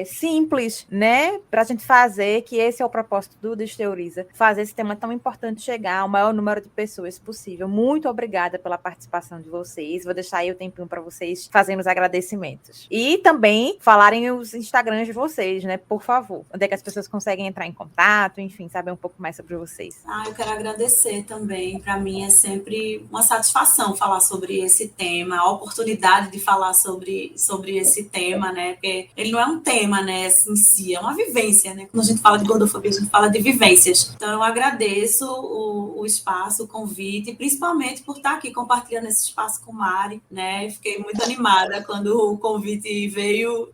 simples, né? Pra gente fazer, que esse é o propósito do Desteoriza, fazer esse tema tão importante chegar ao maior número de pessoas possível. Muito obrigada pela participação de vocês. Vou deixar aí o tempinho para vocês fazerem os agradecimentos. E também falarem os Instagrams de vocês, né? Por favor. Onde é que as pessoas conseguem entrar em contato, enfim, saber um pouco mais sobre vocês. Eu quero agradecer também. Para mim é sempre uma satisfação falar sobre esse tema, a oportunidade de falar sobre esse tema, né? Porque ele não é um tema, né, em si, é uma vivência, né? Quando a gente fala de gordofobia, a gente fala de vivências. Então eu agradeço o espaço, o convite, principalmente por estar aqui compartilhando esse espaço com Mari, né? Fiquei muito animada quando o convite veio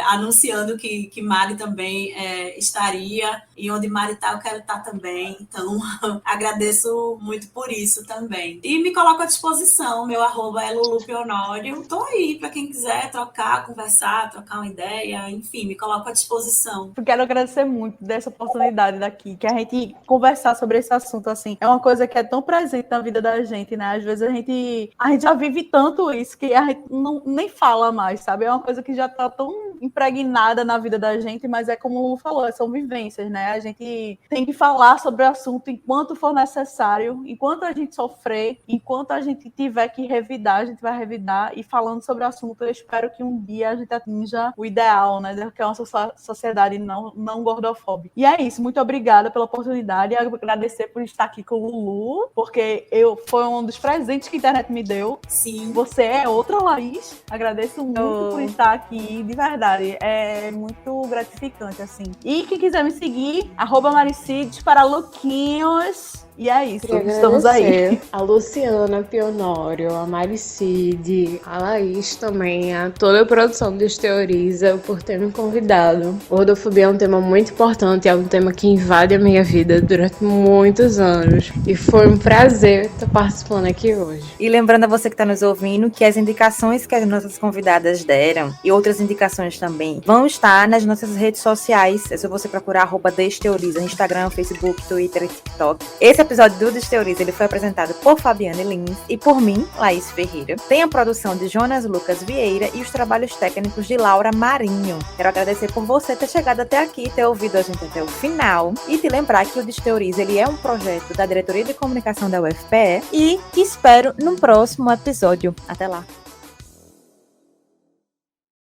anunciando que Mari também estaria, e onde Mari está, eu quero estar também. Então, agradeço muito por isso também. E me coloco à disposição, meu @ é lulupionório. Estou aí para quem quiser trocar, conversar, trocar uma ideia, enfim, me coloco à disposição. Quero agradecer muito dessa oportunidade daqui, que a gente conversar sobre esse assunto, assim, é uma coisa que é tão presente na vida da gente, né? Às vezes a gente já vive tanto isso que a gente nem fala mais, sabe? É uma coisa que já tá tão impregnada na vida da gente, mas é como o Lu falou, são vivências, né? A gente tem que falar sobre o assunto enquanto for necessário, enquanto a gente sofrer, enquanto a gente tiver que revidar, a gente vai revidar, e falando sobre o assunto, eu espero que um dia a gente atinja o ideal, né? Que é uma sociedade não gordofóbica. E é isso, muito obrigada pela oportunidade, e agradecer por estar aqui com o Lulu, porque foi um dos presentes que a internet me deu. Sim. Você é outra Laís. Agradeço muito por estar aqui, de verdade. É muito gratificante, assim. E quem quiser me seguir, @Maricides para Luquinhos. E é isso, estamos aí. A Luciana Pionório, a Maricide, a Laís também, a toda a produção do Teoriza por ter me convidado. Gordofobia é um tema muito importante, é um tema que invade a minha vida durante muitos anos. E foi um prazer estar participando aqui hoje. E lembrando a você que está nos ouvindo que as indicações que as nossas convidadas deram e outras indicações também vão estar nas nossas redes sociais. É só você procurar @Desteoriza, Instagram, Facebook, Twitter e TikTok. Esse episódio do Desteoriza, ele foi apresentado por Fabiane Lins e por mim, Laís Ferreira. Tem a produção de Jonas Lucas Vieira e os trabalhos técnicos de Laura Marinho. Quero agradecer por você ter chegado até aqui, ter ouvido a gente até o final, e te lembrar que o Desteoriza, ele é um projeto da Diretoria de Comunicação da UFPE, e te espero no próximo episódio. Até lá!